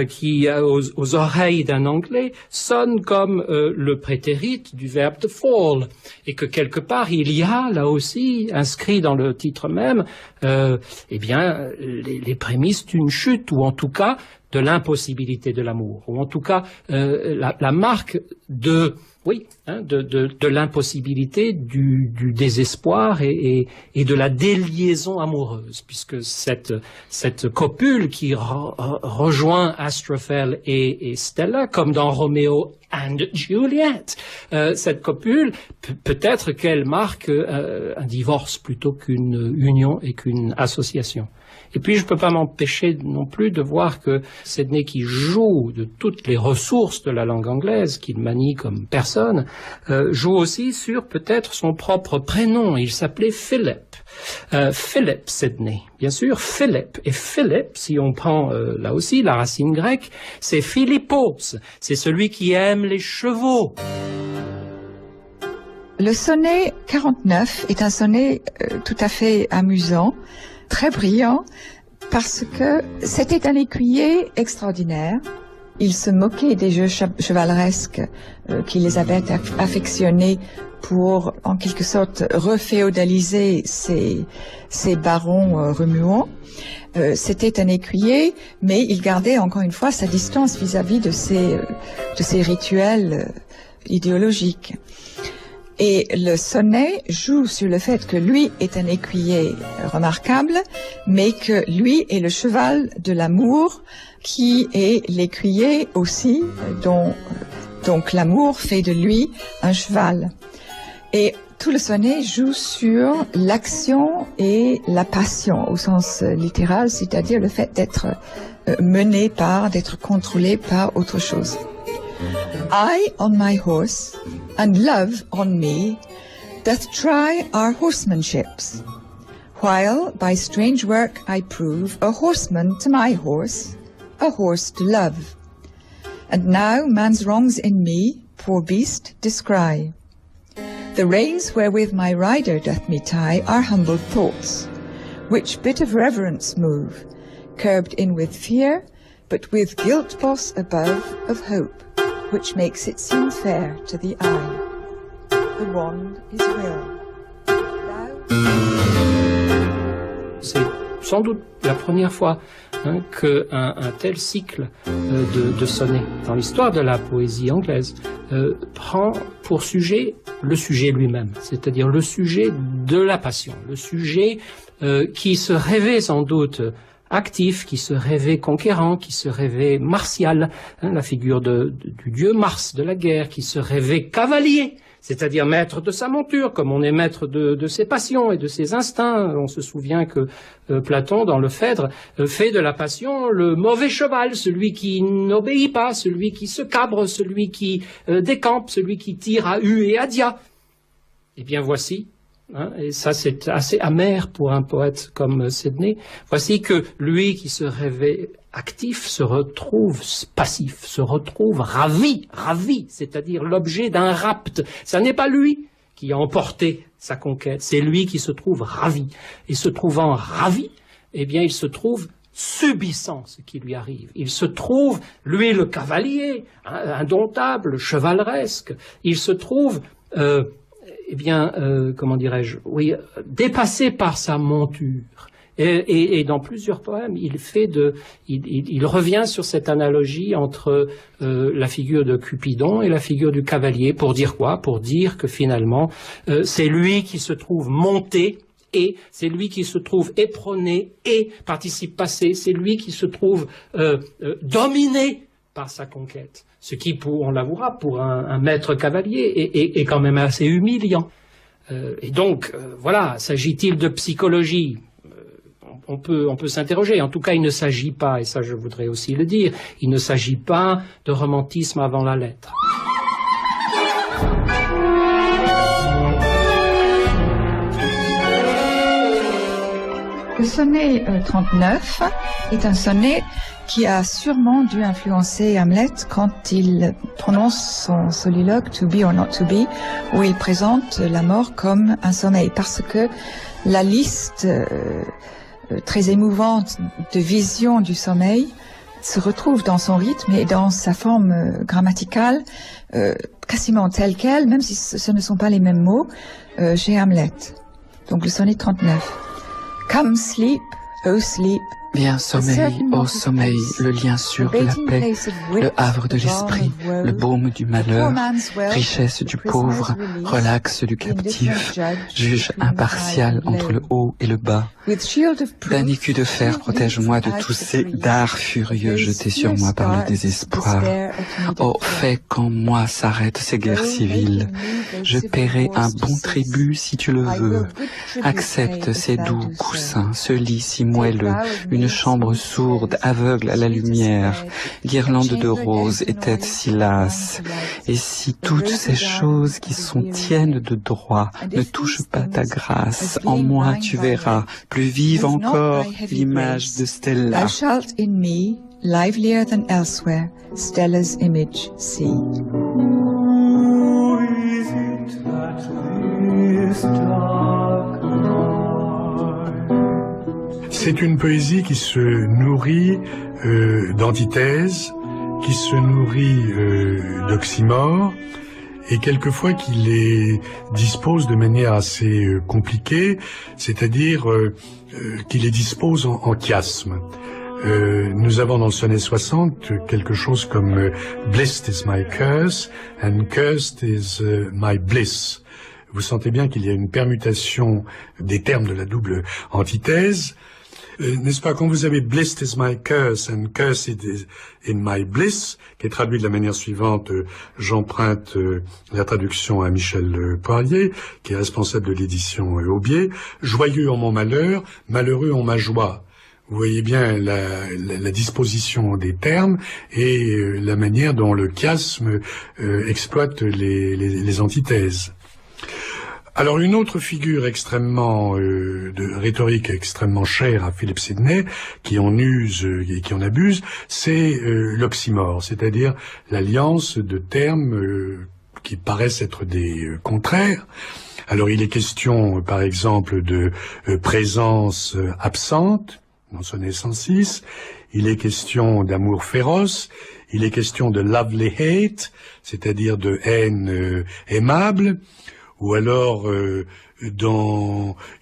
qui aux oreilles d'un Anglais, sonne comme le prétérite du verbe to fall, et que quelque part il y a là aussi inscrit dans le titre même, eh bien les prémices d'une chute, ou en tout cas de l'impossibilité de l'amour, ou en tout cas la marque de de l'impossibilité du désespoir et de la déliaison amoureuse, puisque cette copule qui rejoint Astrophel et Stella, comme dans Roméo and Juliet, cette copule, peut-être qu'elle marque un divorce plutôt qu'une union et qu'une association. Et puis, je ne peux pas m'empêcher non plus de voir que Sidney, qui joue de toutes les ressources de la langue anglaise, qu'il manie comme personne, joue aussi sur peut-être son propre prénom. Il s'appelait Philip. Philip Sidney. Bien sûr, Philip. Et Philip, si on prend là aussi la racine grecque, c'est Philippos. C'est celui qui aime les chevaux. Le sonnet 49 est un sonnet tout à fait amusant, très brillant, parce que c'était un écuyer extraordinaire. Il se moquait des jeux chevaleresques qu'Élisabeth a affectionnés pour, en quelque sorte, reféodaliser ces barons remuants. C'était un écuyer, mais il gardait encore une fois sa distance vis-à-vis de ces rituels idéologiques. Et le sonnet joue sur le fait que lui est un écuyer remarquable, mais que lui est le cheval de l'amour, qui est l'écuyer aussi, donc l'amour fait de lui un cheval. Et tout le sonnet joue sur l'action et la passion, au sens littéral, c'est-à-dire le fait d'être mené d'être contrôlé par autre chose. I on my horse, and love on me, doth try our horsemanships, while by strange work I prove a horseman to my horse, a horse to love. And now man's wrongs in me, poor beast, descry. The reins wherewith my rider doth me tie are humble thoughts, which bit of reverence move, curbed in with fear, but with guilt boss above of hope. which makes it seem fair to the eye. The wand is will. C'est sans doute la première fois qu'un tel cycle de sonnets dans l'histoire de la poésie anglaise prend pour sujet le sujet lui-même, c'est-à-dire le sujet de la passion, le sujet qui se rêvait sans doute actif, qui se rêvait conquérant, qui se rêvait martial, la figure du dieu Mars de la guerre, qui se rêvait cavalier, c'est-à-dire maître de sa monture, comme on est maître de ses passions et de ses instincts. On se souvient que Platon, dans le Phèdre, fait de la passion le mauvais cheval, celui qui n'obéit pas, celui qui se cabre, celui qui décampe, celui qui tire à U et à Dia. Eh bien voici, et ça c'est assez amer pour un poète comme Sidney, voici que lui qui se rêvait actif se retrouve passif, se retrouve ravi, c'est-à-dire l'objet d'un rapt. Ça n'est pas lui qui a emporté sa conquête, c'est lui qui se trouve ravi. Et se trouvant ravi, eh bien il se trouve subissant ce qui lui arrive. Il se trouve, lui le cavalier, indomptable, chevaleresque, il se trouve comment dirais-je, oui, dépassé par sa monture. Et dans plusieurs poèmes, il revient sur cette analogie entre la figure de Cupidon et la figure du cavalier. Pour dire quoi? Pour dire que finalement, c'est lui qui se trouve monté, et c'est lui qui se trouve éperonné et participe passé, c'est lui qui se trouve dominé par sa conquête. Ce qui, on l'avouera, pour un maître cavalier est quand même assez humiliant. Et donc, voilà, s'agit-il de psychologie? On peut s'interroger. En tout cas, il ne s'agit pas, et ça je voudrais aussi le dire, il ne s'agit pas de romantisme avant la lettre. Le sonnet 39 est un sonnet qui a sûrement dû influencer Hamlet quand il prononce son soliloque « To be or not to be », où il présente la mort comme un sommeil, parce que la liste très émouvante de visions du sommeil se retrouve dans son rythme et dans sa forme grammaticale quasiment telle qu'elle, même si ce ne sont pas les mêmes mots, chez Hamlet. Donc le sonnet 39. Come sleep, oh sleep. Viens sommeil, ô sommeil, le lien sûr de la paix, le havre de l'esprit, le baume du malheur, richesse du pauvre, relax du captif, juge impartial entre le haut et le bas. D'un écu de fer, protège-moi de tous ces dards furieux jetés sur moi par le désespoir. Oh, fais qu'en moi s'arrêtent ces guerres civiles. Je paierai un bon tribut si tu le veux. Accepte ces doux coussins, ce lit si moelleux, une chambre sourde, aveugle à la lumière, guirlande de roses et tête si lasse. Et si toutes ces choses qui sont tiennes de droit ne touchent pas ta grâce, en moi tu verras, plus vive encore, l'image de Stella. Thou shalt in me, livelier than elsewhere, Stella's image see. Who is it that this dark night? C'est une poésie qui se nourrit d'antithèses, qui se nourrit d'oxymores, et quelquefois qui les dispose de manière assez compliquée, c'est-à-dire qui les dispose en chiasme. Nous avons dans le sonnet 60 quelque chose comme Blessed is my curse and cursed is my bliss. Vous sentez bien qu'il y a une permutation des termes de la double antithèse. N'est-ce pas, quand vous avez « Blessed is my curse and cursed is in my bliss », qui est traduit de la manière suivante, j'emprunte la traduction à Michel Poirier, qui est responsable de l'édition Aubier, « Joyeux en mon malheur, malheureux en ma joie ». Vous voyez bien la disposition des termes et la manière dont le chiasme exploite les antithèses. Alors une autre figure extrêmement de rhétorique extrêmement chère à Philip Sidney, qui en use et qui en abuse, c'est l'oxymore, c'est-à-dire l'alliance de termes qui paraissent être des contraires. Alors il est question, par exemple, de présence absente dans sonnet 106. Il est question d'amour féroce. il est question de lovely hate, c'est-à-dire de haine aimable, ou alors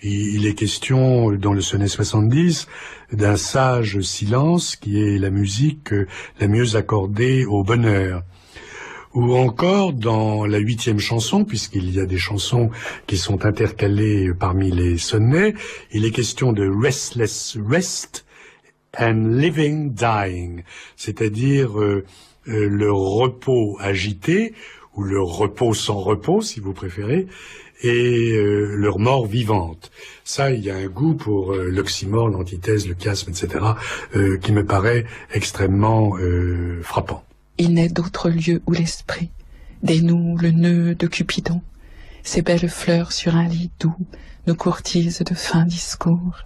il est question dans le sonnet 70 d'un sage silence qui est la musique la mieux accordée au bonheur. Ou encore dans la 8e chanson, puisqu'il y a des chansons qui sont intercalées parmi les sonnets, il est question de restless rest and living dying, c'est-à-dire le repos agité, ou le repos sans repos, si vous préférez, et leur mort vivante. Ça, il y a un goût pour l'oxymore, l'antithèse, le chiasme, etc., qui me paraît extrêmement frappant. Il n'est d'autre lieu où l'esprit dénoue le nœud de Cupidon. Ces belles fleurs sur un lit doux nous courtisent de fins discours.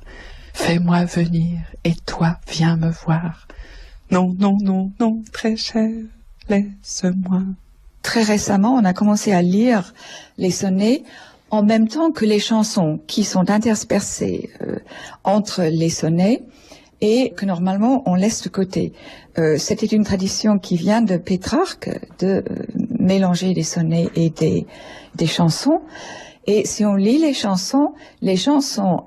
Fais-moi venir et toi viens me voir. Non, non, non, non, très cher, laisse-moi. Très récemment, on a commencé à lire les sonnets en même temps que les chansons qui sont interspersées entre les sonnets et que normalement on laisse de côté. C'était une tradition qui vient de Pétrarque de mélanger des sonnets et des chansons. Et si on lit les chansons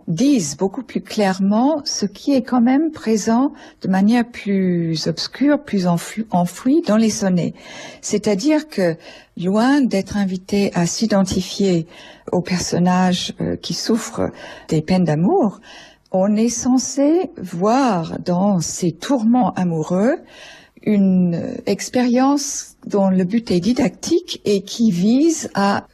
disent beaucoup plus clairement ce qui est quand même présent de manière plus obscure, plus enfouie dans les sonnets. C'est-à-dire que, loin d'être invité à s'identifier aux personnages qui souffrent des peines d'amour, on est censé voir dans ces tourments amoureux une expérience dont le but est didactique et qui vise à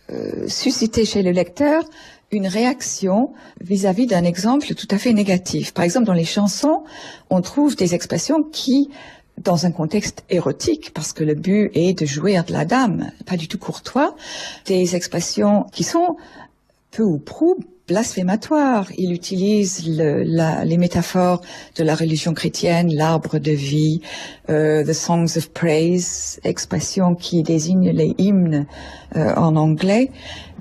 susciter chez le lecteur une réaction vis-à-vis d'un exemple tout à fait négatif. Par exemple, dans les chansons, on trouve des expressions qui, dans un contexte érotique, parce que le but est de jouir de la dame, pas du tout courtois, des expressions qui sont peu ou prou blasphématoire. Il utilise les métaphores de la religion chrétienne, l'arbre de vie, the songs of praise, expression qui désigne les hymnes en anglais,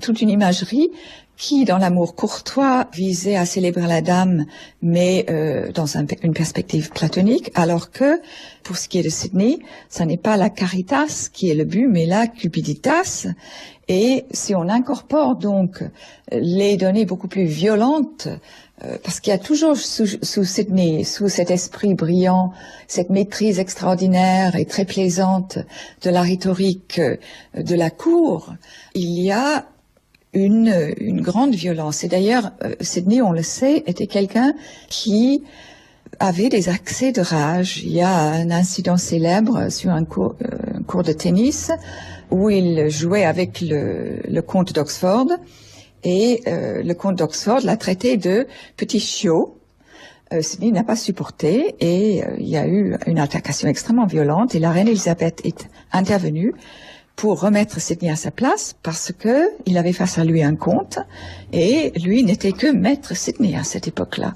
toute une imagerie qui, dans l'amour courtois, visait à célébrer la dame, mais dans une perspective platonique, alors que, pour ce qui est de Sidney, ça n'est pas la caritas qui est le but, mais la cupiditas. Et si on incorpore donc les données beaucoup plus violentes, parce qu'il y a toujours sous Sidney, sous cet esprit brillant, cette maîtrise extraordinaire et très plaisante de la rhétorique de la cour, il y a une grande violence. Et d'ailleurs, Sidney, on le sait, était quelqu'un qui avait des accès de rage. Il y a un incident célèbre sur un cours de tennis où il jouait avec le comte d'Oxford et le comte d'Oxford l'a traité de petit chiot. Sidney n'a pas supporté et il y a eu une altercation extrêmement violente et la reine Elisabeth est intervenue pour remettre Sidney à sa place parce que il avait face à lui un comte et lui n'était que maître Sidney à cette époque-là.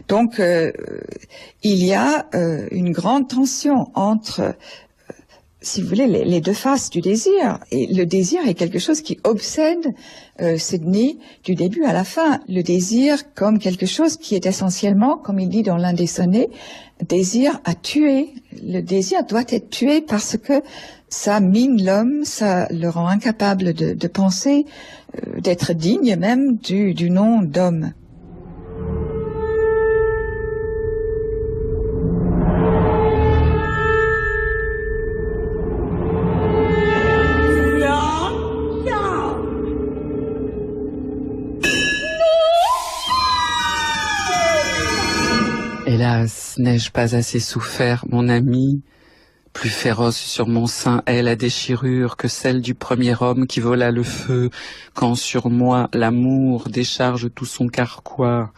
Donc il y a une grande tension entre si vous voulez, les deux faces du désir. Et le désir est quelque chose qui obsède Sidney du début à la fin. Le désir comme quelque chose qui est essentiellement, comme il dit dans l'un des sonnets, désir à tuer. Le désir doit être tué parce que ça mine l'homme, ça le rend incapable de penser, d'être digne même du nom d'homme. Hélas, n'ai-je pas assez souffert, mon ami? Plus féroce sur mon sein est la déchirure que celle du premier homme qui vola le feu, quand sur moi l'amour décharge tout son carquois.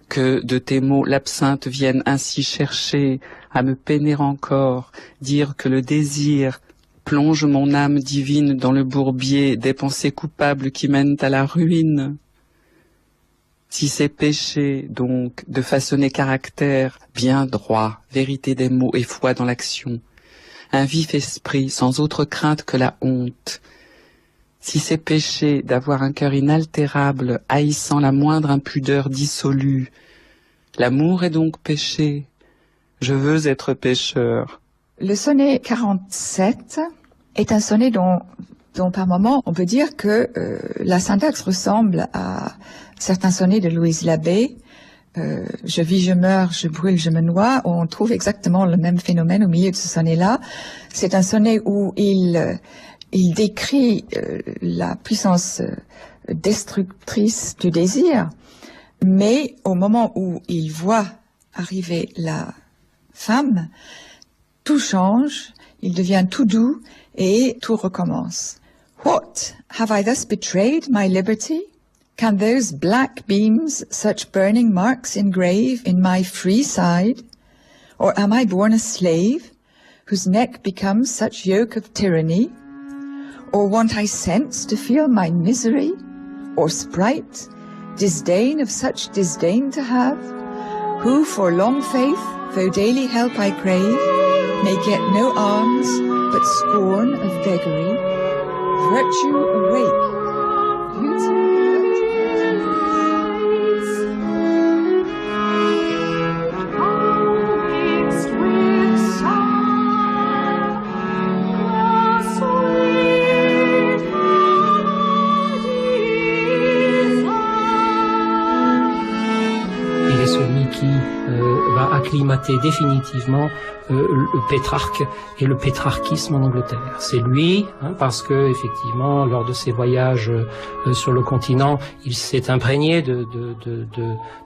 Que de tes mots l'absinthe vienne ainsi chercher à me peiner encore, dire que le désir plonge mon âme divine dans le bourbier des pensées coupables qui mènent à la ruine. Si c'est péché, donc, de façonner caractère bien droit, vérité des mots et foi dans l'action, un vif esprit sans autre crainte que la honte, si c'est péché d'avoir un cœur inaltérable, haïssant la moindre impudeur dissolue, l'amour est donc péché, je veux être pécheur, Le sonnet 47 est un sonnet dont par moment on peut dire que la syntaxe ressemble à certains sonnets de Louise Labbé. Je vis, je meurs, je brûle, je me noie. On trouve exactement le même phénomène au milieu de ce sonnet-là. C'est un sonnet où il décrit la puissance destructrice du désir, mais au moment où il voit arriver la femme, tout change, il devient tout doux et tout recommence. What, have I thus betrayed my liberty? Can those black beams such burning marks engrave in my free side? Or am I born a slave, whose neck becomes such yoke of tyranny? Or want I sense to feel my misery? Or sprite, disdain of such disdain to have? Who for long faith, though daily help I crave, may get no alms, but scorn of beggary? Virtue awake, beauty. Acclimater définitivement le Pétrarque et le pétrarchisme en Angleterre. C'est lui, parce que effectivement, lors de ses voyages sur le continent, il s'est imprégné de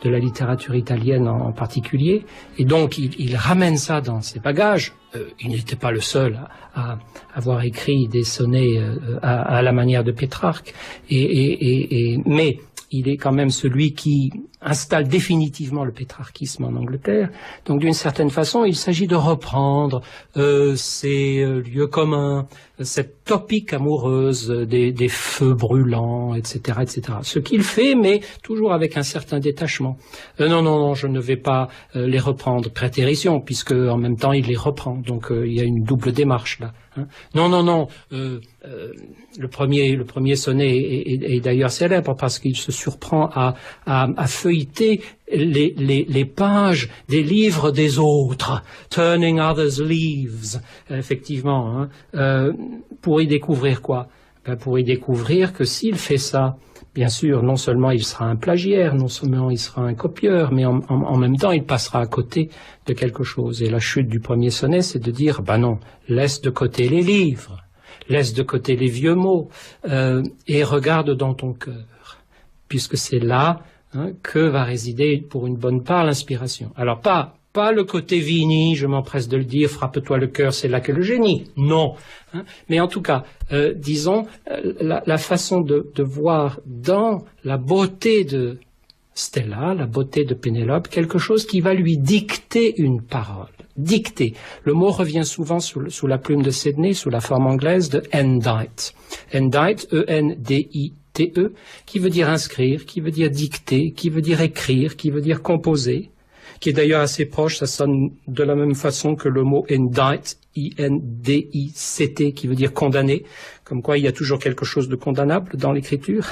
la littérature italienne en particulier, et donc il ramène ça dans ses bagages. Il n'était pas le seul à avoir écrit des sonnets à la manière de Pétrarque, mais il est quand même celui qui installe définitivement le pétrarchisme en Angleterre. Donc d'une certaine façon, il s'agit de reprendre ces lieux communs, cette topique amoureuse des feux brûlants, etc., etc. Ce qu'il fait, mais toujours avec un certain détachement. Non, je ne vais pas les reprendre prétérition, puisque en même temps il les reprend. Donc il y a une double démarche là. Non. Le premier sonnet est d'ailleurs célèbre parce qu'il se surprend à feuilleter les pages des livres des autres, turning others' leaves, effectivement, pour y découvrir quoi? Pour y découvrir que s'il fait ça, bien sûr, non seulement il sera un plagiaire, non seulement il sera un copieur, mais en même temps il passera à côté de quelque chose. Et la chute du premier sonnet, c'est de dire, non, laisse de côté les livres, laisse de côté les vieux mots, et regarde dans ton cœur, puisque c'est là que va résider pour une bonne part l'inspiration. Alors pas le côté Vigny, je m'empresse de le dire, frappe-toi le cœur, c'est là que le génie. Non. Mais en tout cas, disons, la façon de voir dans la beauté de Stella, la beauté de Pénélope, quelque chose qui va lui dicter une parole. Dicter. Le mot revient souvent sous la plume de Sidney, sous la forme anglaise de endite. Endite, E-N-D-I-T-E, qui veut dire inscrire, qui veut dire dicter, qui veut dire écrire, qui veut dire composer, qui est d'ailleurs assez proche, ça sonne de la même façon que le mot indict, I-N-D-I-C-T, qui veut dire condamner, comme quoi il y a toujours quelque chose de condamnable dans l'écriture.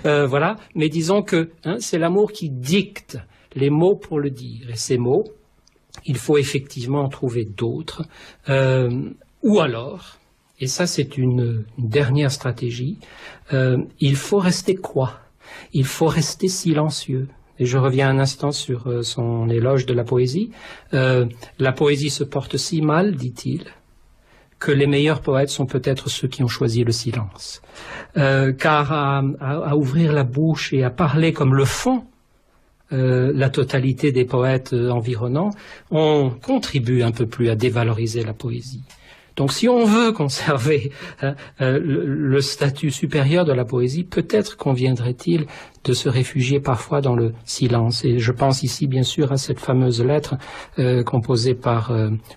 Voilà, mais disons que c'est l'amour qui dicte les mots pour le dire, et ces mots, il faut effectivement en trouver d'autres, ou alors, et ça c'est une dernière stratégie, il faut rester quoi? Il faut rester silencieux. Et je reviens un instant sur son éloge de la poésie. La poésie se porte si mal, dit-il, que les meilleurs poètes sont peut-être ceux qui ont choisi le silence. Car à ouvrir la bouche et à parler comme le font la totalité des poètes environnants, on contribue un peu plus à dévaloriser la poésie. Donc si on veut conserver le statut supérieur de la poésie, peut-être conviendrait-il de se réfugier parfois dans le silence. Et je pense ici bien sûr à cette fameuse lettre composée par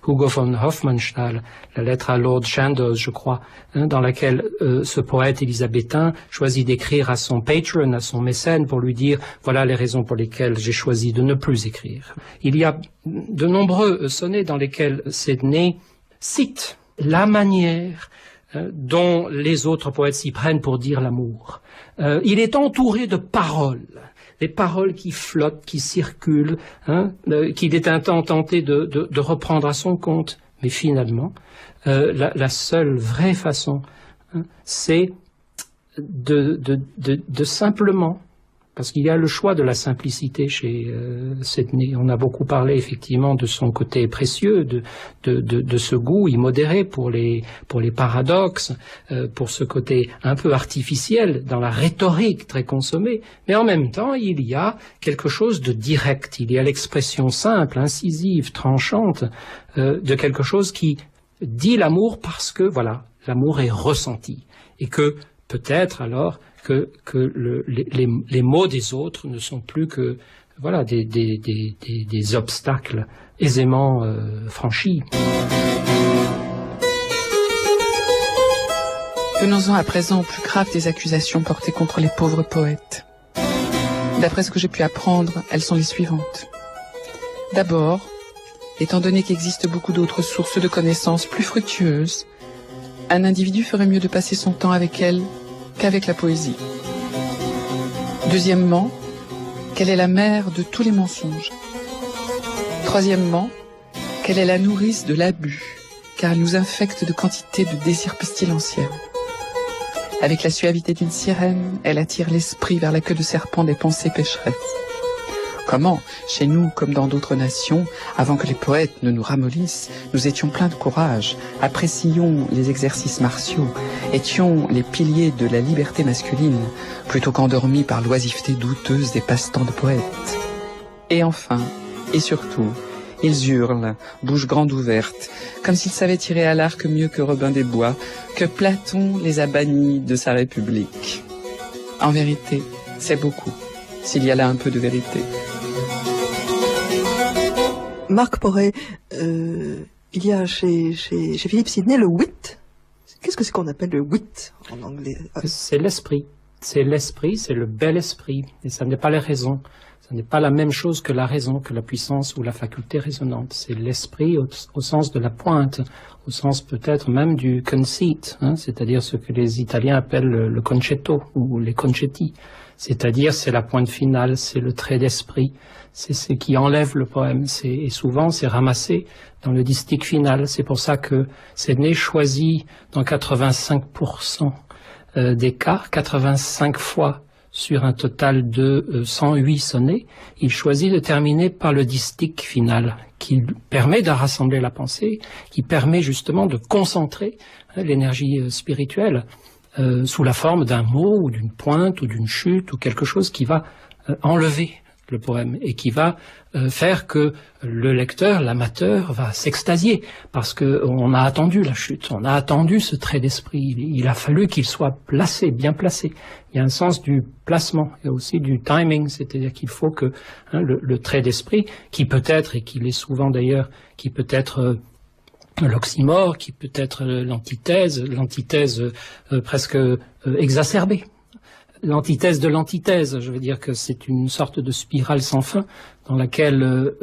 Hugo von Hofmannsthal, la lettre à Lord Chandos, je crois, dans laquelle ce poète élisabétain choisit d'écrire à son patron, à son mécène, pour lui dire « Voilà les raisons pour lesquelles j'ai choisi de ne plus écrire ». Il y a de nombreux sonnets dans lesquels Sidney cite la manière dont les autres poètes s'y prennent pour dire l'amour. Il est entouré de paroles, des paroles qui flottent, qui circulent, qu'il est un temps tenté de reprendre à son compte. Mais finalement, la seule vraie façon, hein, c'est de simplement, parce qu'il y a le choix de la simplicité chez Sidney. On a beaucoup parlé effectivement de son côté précieux, de ce goût immodéré pour les paradoxes, pour ce côté un peu artificiel dans la rhétorique très consommée. Mais en même temps, il y a quelque chose de direct. Il y a l'expression simple, incisive, tranchante de quelque chose qui dit l'amour parce que, voilà, l'amour est ressenti. Et que peut-être alors que les mots des autres ne sont plus que voilà, des obstacles aisément franchis. Venons-en à présent au plus grave des accusations portées contre les pauvres poètes. D'après ce que j'ai pu apprendre, elles sont les suivantes. D'abord, étant donné qu'existent beaucoup d'autres sources de connaissances plus fructueuses, un individu ferait mieux de passer son temps avec elles qu'avec la poésie. Deuxièmement, qu'elle est la mère de tous les mensonges. Troisièmement, qu'elle est la nourrice de l'abus, car elle nous infecte de quantité de désirs pestilentiels. Avec la suavité d'une sirène, elle attire l'esprit vers la queue de serpent des pensées pécheresses. Comment, chez nous comme dans d'autres nations, avant que les poètes ne nous ramollissent, nous étions pleins de courage, apprécions les exercices martiaux, étions les piliers de la liberté masculine, plutôt qu'endormis par l'oisiveté douteuse des passe-temps de poètes. Et enfin, et surtout, ils hurlent, bouche grande ouverte, comme s'ils savaient tirer à l'arc mieux que Robin des Bois, que Platon les a bannis de sa République. En vérité, c'est beaucoup, s'il y a là un peu de vérité. Marc Poré, il y a chez Philippe Sidney le wit. Qu'est-ce que c'est qu'on appelle le wit en anglais? C'est l'esprit. C'est l'esprit, c'est le bel esprit. Et ça n'est pas les raisons. Ça n'est pas la même chose que la raison, que la puissance ou la faculté raisonnante. C'est l'esprit au sens de la pointe, au sens peut-être même du conceit, hein, c'est-à-dire ce que les Italiens appellent le concetto ou les concetti. C'est-à-dire c'est la pointe finale, c'est le trait d'esprit, c'est ce qui enlève le poème. Et souvent c'est ramassé dans le distique final. C'est pour ça que Sidney choisit dans 85% des cas, 85 fois sur un total de 108 sonnets, il choisit de terminer par le distique final, qui permet de rassembler la pensée, qui permet justement de concentrer l'énergie spirituelle sous la forme d'un mot ou d'une pointe ou d'une chute ou quelque chose qui va enlever le poème et qui va faire que le lecteur, l'amateur, va s'extasier parce qu'on a attendu la chute, on a attendu ce trait d'esprit. Il a fallu qu'il soit placé, bien placé. Il y a un sens du placement et aussi du timing, c'est-à-dire qu'il faut que le trait d'esprit, qui peut être, et qu'il est souvent d'ailleurs, qui peut être l'oxymore, qui peut être l'antithèse presque exacerbée. L'antithèse de l'antithèse, je veux dire que c'est une sorte de spirale sans fin dans laquelle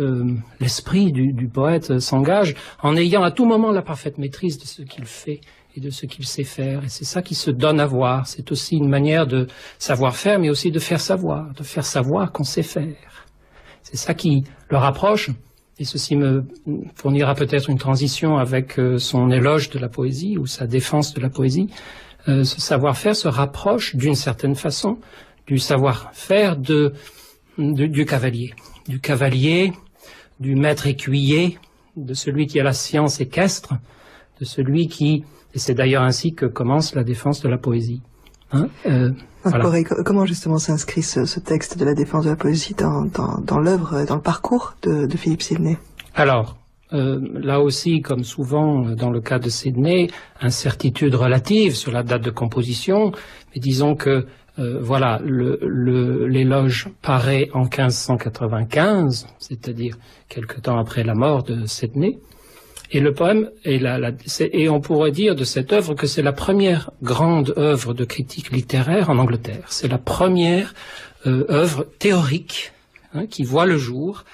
l'esprit du poète s'engage en ayant à tout moment la parfaite maîtrise de ce qu'il fait et de ce qu'il sait faire. Et c'est ça qui se donne à voir. C'est aussi une manière de savoir faire, mais aussi de faire savoir qu'on sait faire. C'est ça qui le rapproche, et ceci me fournira peut-être une transition avec son éloge de la poésie ou sa défense de la poésie. Ce savoir-faire se rapproche d'une certaine façon du savoir-faire du cavalier, du maître écuyer, de celui qui a la science équestre, de celui qui, et c'est d'ailleurs ainsi que commence la défense de la poésie. Voilà. Comment justement s'inscrit ce texte de la défense de la poésie dans l'œuvre, dans le parcours de Philippe Sidney? Alors, là aussi, comme souvent dans le cas de Sidney, incertitude relative sur la date de composition, mais disons que voilà, l'éloge paraît en 1595, c'est-à-dire quelque temps après la mort de Sidney, et le poème et on pourrait dire de cette œuvre que c'est la première grande œuvre de critique littéraire en Angleterre. C'est la première œuvre théorique qui voit le jour.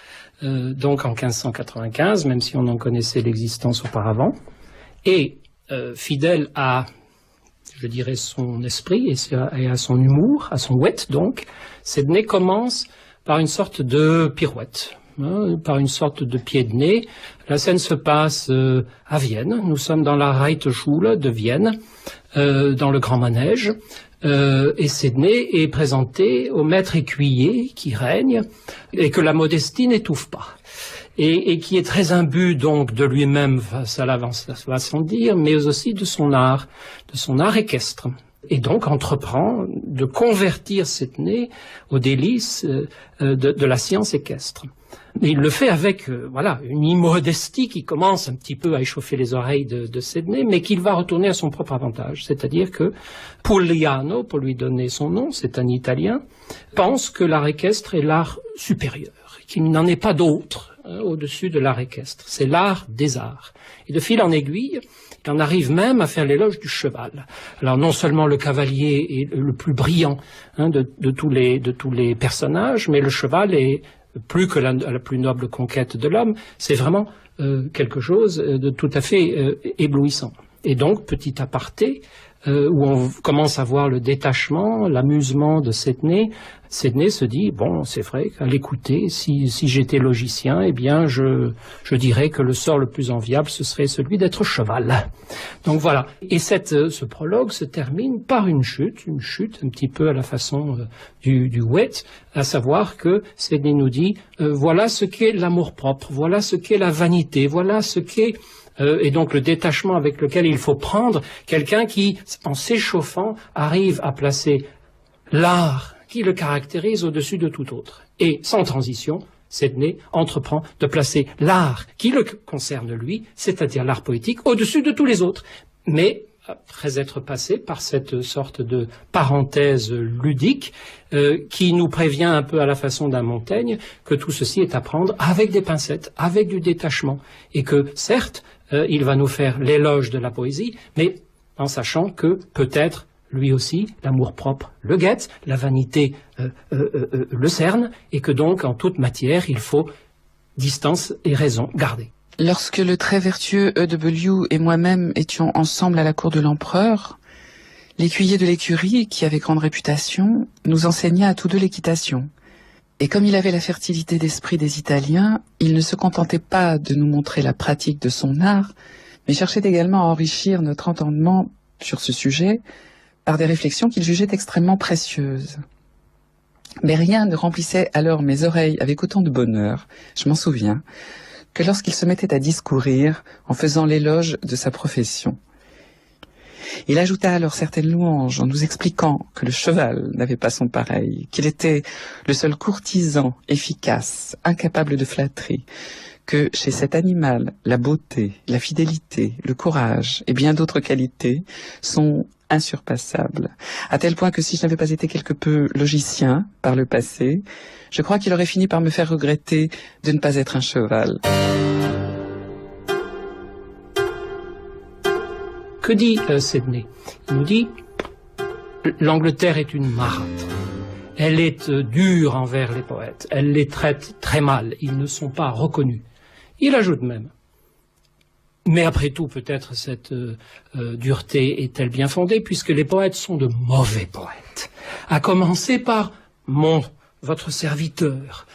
Donc en 1595, même si on en connaissait l'existence auparavant, et fidèle à, je dirais, son esprit et à son humour, à son wit donc, Sidney commence par une sorte de pirouette, par une sorte de pied de nez. La scène se passe à Vienne. Nous sommes dans la Reiterschule de Vienne, dans le grand manège. Et Sédné est présenté au maître écuyer qui règne et que la modestie n'étouffe pas. Et qui est très imbu donc de lui-même, ça va sans dire, mais aussi de son art équestre. Et donc entreprend de convertir Sédné aux délices de la science équestre. Et il le fait avec une immodestie qui commence un petit peu à échauffer les oreilles de Sédné, mais qu'il va retourner à son propre avantage. C'est-à-dire que Pugliano, pour lui donner son nom, c'est un Italien, pense que l'art équestre est l'art supérieur, qu'il n'en est pas d'autre au-dessus de l'art équestre. C'est l'art des arts. Et de fil en aiguille, il en arrive même à faire l'éloge du cheval. Alors non seulement le cavalier est le plus brillant de tous les personnages, mais le cheval est plus que la plus noble conquête de l'homme. C'est vraiment quelque chose de tout à fait éblouissant. Et donc, petit aparté, où on commence à voir le détachement, l'amusement de Sédné. Sédné se dit, bon, c'est vrai qu'à l'écouter, si j'étais logicien, eh bien, je dirais que le sort le plus enviable, ce serait celui d'être cheval. Donc voilà. Et ce prologue se termine par une chute un petit peu à la façon du Wet, à savoir que Sédné nous dit, voilà ce qu'est l'amour-propre, voilà ce qu'est la vanité, voilà ce qu'est et donc le détachement avec lequel il faut prendre quelqu'un qui, en s'échauffant, arrive à placer l'art qui le caractérise au-dessus de tout autre. Et sans transition, Sédné entreprend de placer l'art qui le concerne lui, c'est-à-dire l'art poétique, au-dessus de tous les autres. Mais après être passé par cette sorte de parenthèse ludique qui nous prévient un peu à la façon d'un Montaigne que tout ceci est à prendre avec des pincettes, avec du détachement, et que certes, il va nous faire l'éloge de la poésie, mais en sachant que peut-être lui aussi, l'amour-propre le guette, la vanité le cerne, et que donc en toute matière, il faut distance et raison garder. Lorsque le très vertueux E.W. et moi-même étions ensemble à la cour de l'empereur, l'écuyer de l'écurie, qui avait grande réputation, nous enseigna à tous deux l'équitation. Et comme il avait la fertilité d'esprit des Italiens, il ne se contentait pas de nous montrer la pratique de son art, mais cherchait également à enrichir notre entendement sur ce sujet par des réflexions qu'il jugeait extrêmement précieuses. Mais rien ne remplissait alors mes oreilles avec autant de bonheur, je m'en souviens, que lorsqu'il se mettait à discourir en faisant l'éloge de sa profession. Il ajouta alors certaines louanges en nous expliquant que le cheval n'avait pas son pareil, qu'il était le seul courtisan efficace, incapable de flatterie, que chez cet animal, la beauté, la fidélité, le courage et bien d'autres qualités sont insurpassables, à tel point que si je n'avais pas été quelque peu logicien par le passé, je crois qu'il aurait fini par me faire regretter de ne pas être un cheval. Que dit Sédné? Il nous dit l'Angleterre est une marâtre. Elle est dure envers les poètes. Elle les traite très mal. Ils ne sont pas reconnus. Il ajoute même. Mais après tout, peut-être cette dureté est-elle bien fondée, puisque les poètes sont de mauvais poètes. À commencer par votre serviteur,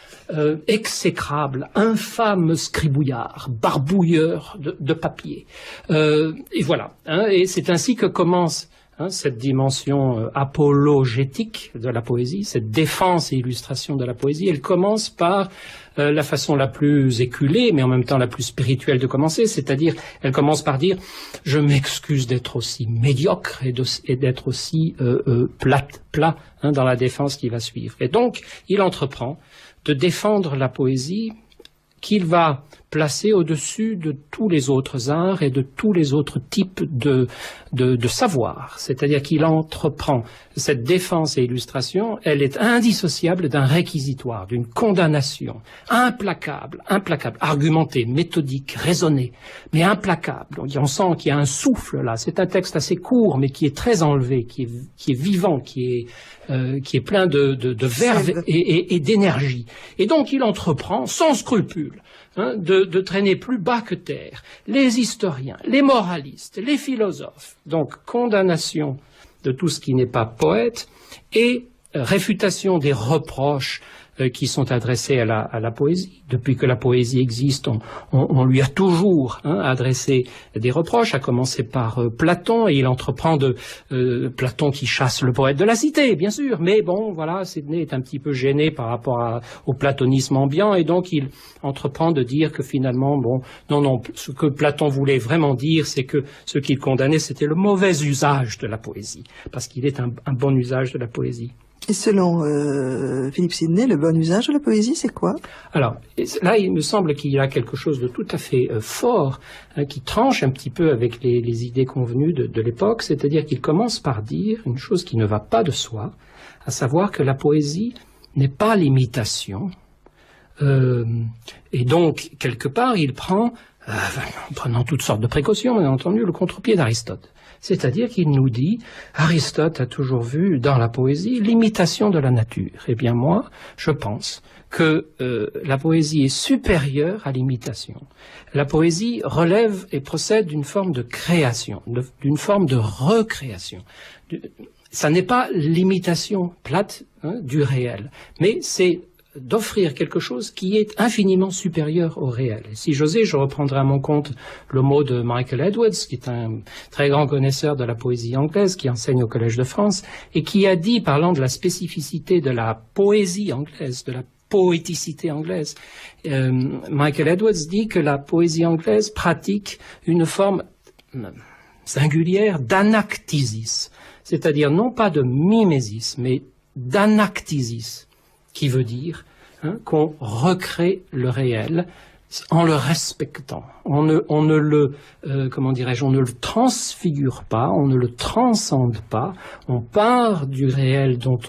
exécrable, infâme scribouillard, barbouilleur de papier. Et voilà. Et c'est ainsi que commence cette dimension apologétique de la poésie, cette défense et illustration de la poésie. Elle commence par la façon la plus éculée, mais en même temps la plus spirituelle de commencer, c'est-à-dire elle commence par dire « Je m'excuse d'être aussi médiocre et d'être aussi plat dans la défense qui va suivre. » Et donc, il entreprend de défendre la poésie qu'il va placer au-dessus de tous les autres arts et de tous les autres types de savoir. C'est-à-dire qu'il entreprend cette défense et illustration, elle est indissociable d'un réquisitoire, d'une condamnation, implacable, argumentée, méthodique, raisonnée, mais implacable. On sent qu'il y a un souffle là. C'est un texte assez court, mais qui est très enlevé, qui est vivant, qui est plein de verve et d'énergie. Et donc il entreprend, sans scrupule, de traîner plus bas que terre les historiens, les moralistes, les philosophes. Donc condamnation de tout ce qui n'est pas poète et réfutation des reproches qui sont adressés à la poésie. Depuis que la poésie existe, on lui a toujours adressé des reproches, à commencer par Platon, et il entreprend Platon qui chasse le poète de la cité, bien sûr, mais bon, voilà, Sidney est un petit peu gêné par rapport au platonisme ambiant, et donc il entreprend de dire que finalement, non, ce que Platon voulait vraiment dire, c'est que ce qu'il condamnait, c'était le mauvais usage de la poésie, parce qu'il est un bon usage de la poésie. Et selon Philippe Sidney, le bon usage de la poésie, c'est quoi? Alors, là, il me semble qu'il y a quelque chose de tout à fait fort, qui tranche un petit peu avec les idées convenues de l'époque, c'est-à-dire qu'il commence par dire une chose qui ne va pas de soi, à savoir que la poésie n'est pas l'imitation, et donc, quelque part, il prend, en prenant toutes sortes de précautions, bien entendu, le contre-pied d'Aristote. C'est-à-dire qu'il nous dit, Aristote a toujours vu dans la poésie l'imitation de la nature. Eh bien moi, je pense que la poésie est supérieure à l'imitation. La poésie relève et procède d'une forme de création, d'une forme de recréation. Ça n'est pas l'imitation plate du réel, mais c'est d'offrir quelque chose qui est infiniment supérieur au réel. Et si j'osais, je reprendrais à mon compte le mot de Michael Edwards, qui est un très grand connaisseur de la poésie anglaise, qui enseigne au Collège de France, et qui a dit, parlant de la spécificité de la poésie anglaise, de la poéticité anglaise, Michael Edwards dit que la poésie anglaise pratique une forme singulière d'anactisis, c'est-à-dire non pas de mimésis, mais d'anactisis, qui veut dire qu'on recrée le réel en le respectant. On ne le transfigure pas, on ne le transcende pas, on part du réel dont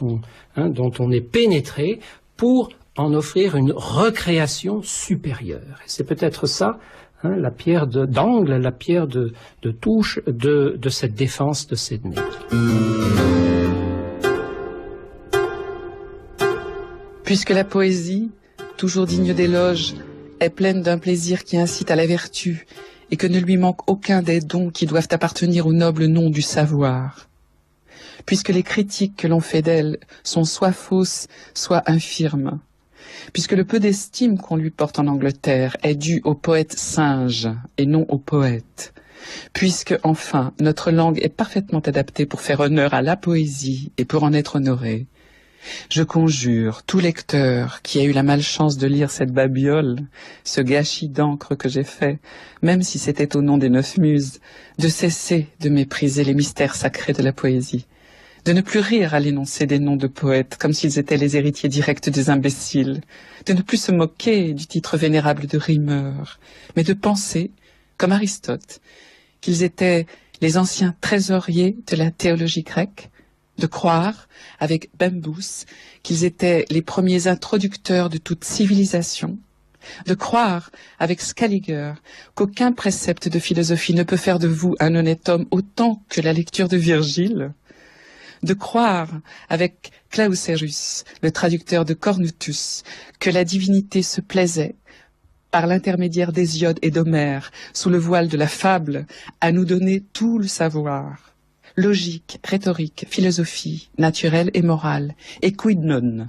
on est pénétré pour en offrir une recréation supérieure. Et c'est peut-être ça, la pierre d'angle, la pierre de touche de cette défense de Sidney. Puisque la poésie, toujours digne d'éloge, est pleine d'un plaisir qui incite à la vertu, et que ne lui manque aucun des dons qui doivent appartenir au noble nom du savoir. Puisque les critiques que l'on fait d'elle sont soit fausses, soit infirmes. Puisque le peu d'estime qu'on lui porte en Angleterre est dû au poète singe et non au poète. Puisque, enfin, notre langue est parfaitement adaptée pour faire honneur à la poésie et pour en être honorée. Je conjure tout lecteur qui a eu la malchance de lire cette babiole, ce gâchis d'encre que j'ai fait, même si c'était au nom des 9 muses, de cesser de mépriser les mystères sacrés de la poésie, de ne plus rire à l'énoncé des noms de poètes comme s'ils étaient les héritiers directs des imbéciles, de ne plus se moquer du titre vénérable de rimeur, mais de penser, comme Aristote, qu'ils étaient les anciens trésoriers de la théologie grecque, de croire, avec Bembous, qu'ils étaient les premiers introducteurs de toute civilisation, de croire, avec Scaliger, qu'aucun précepte de philosophie ne peut faire de vous un honnête homme autant que la lecture de Virgile, de croire, avec Clauserus, le traducteur de Cornutus, que la divinité se plaisait, par l'intermédiaire d'Hésiode et d'Homère, sous le voile de la fable, à nous donner tout le savoir. Logique, rhétorique, philosophie, naturelle et morale, et quid non.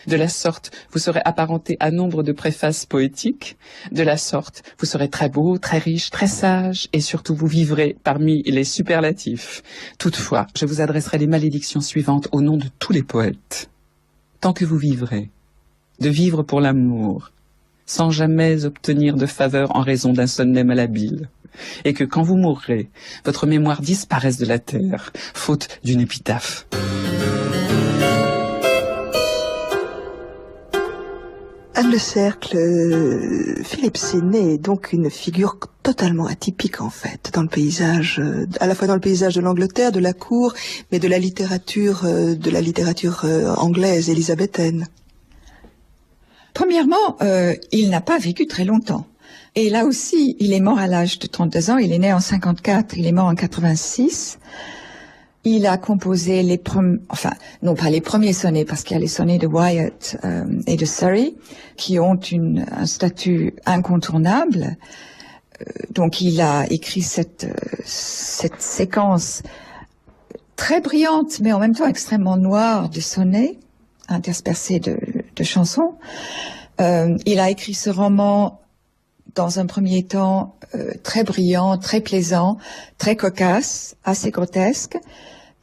De la sorte, vous serez apparenté à nombre de préfaces poétiques. De la sorte, vous serez très beau, très riche, très sage, et surtout vous vivrez parmi les superlatifs. Toutefois, je vous adresserai les malédictions suivantes au nom de tous les poètes. Tant que vous vivrez, de vivre pour l'amour, sans jamais obtenir de faveur en raison d'un sonnet malhabile. Et que quand vous mourrez, votre mémoire disparaisse de la terre, faute d'une épitaphe. Anne Le Cercle, Philippe Sidney est donc une figure totalement atypique en fait dans le paysage, à la fois dans le paysage de l'Angleterre, de la cour, mais de la littérature anglaise, élisabéthaine. Premièrement, il n'a pas vécu très longtemps. Et là aussi, il est mort à l'âge de 32 ans. Il est né en 54, il est mort en 86. Il a composé non pas les premiers sonnets, parce qu'il y a les sonnets de Wyatt et de Surrey, qui ont un statut incontournable. Donc il a écrit cette séquence très brillante, mais en même temps extrêmement noire de sonnets, interspersés de de chansons. Il a écrit ce roman dans un premier temps très brillant, très plaisant, très cocasse, assez grotesque,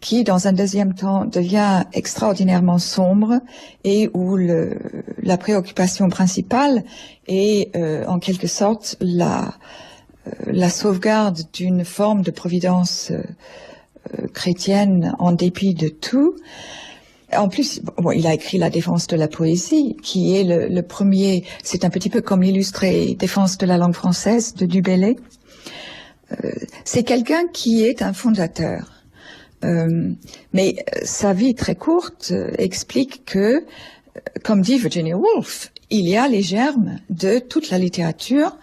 qui dans un deuxième temps devient extraordinairement sombre et où la préoccupation principale est en quelque sorte la sauvegarde d'une forme de providence chrétienne en dépit de tout. En plus, il a écrit La défense de la poésie, qui est le premier, c'est un petit peu comme l'illustré Défense de la langue française de Du Bellay. C'est quelqu'un qui est un fondateur. Mais sa vie très courte explique que, comme dit Virginia Woolf, il y a les germes de toute la littérature,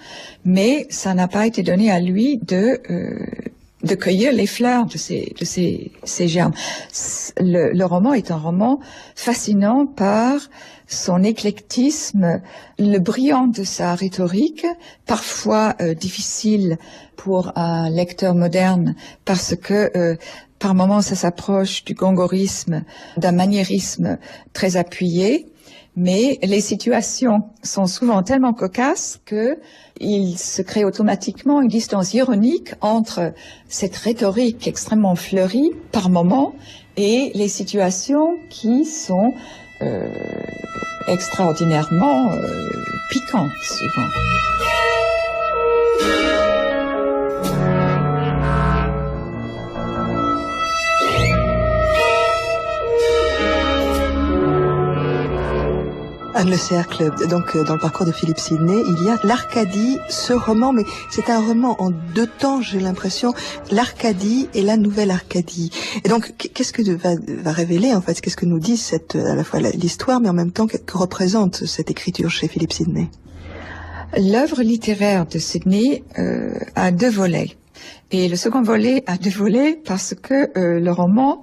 mais ça n'a pas été donné à lui de cueillir les fleurs de ces germes. Le roman est un roman fascinant par son éclectisme, le brillant de sa rhétorique, parfois difficile pour un lecteur moderne parce que par moments ça s'approche du gongorisme, d'un maniérisme très appuyé. Mais les situations sont souvent tellement cocasses que il se crée automatiquement une distance ironique entre cette rhétorique extrêmement fleurie par moments et les situations qui sont extraordinairement piquantes souvent. Anne Le Cercle, donc dans le parcours de Philippe Sidney, il y a l'Arcadie, ce roman, mais c'est un roman en deux temps, j'ai l'impression, l'Arcadie et la Nouvelle Arcadie. Et donc, qu'est-ce que va révéler, en fait, qu'est-ce que nous dit à la fois l'histoire, mais en même temps, que représente cette écriture chez Philippe Sidney? L'œuvre littéraire de Sidney a deux volets. Et le second volet a deux volets parce que le roman,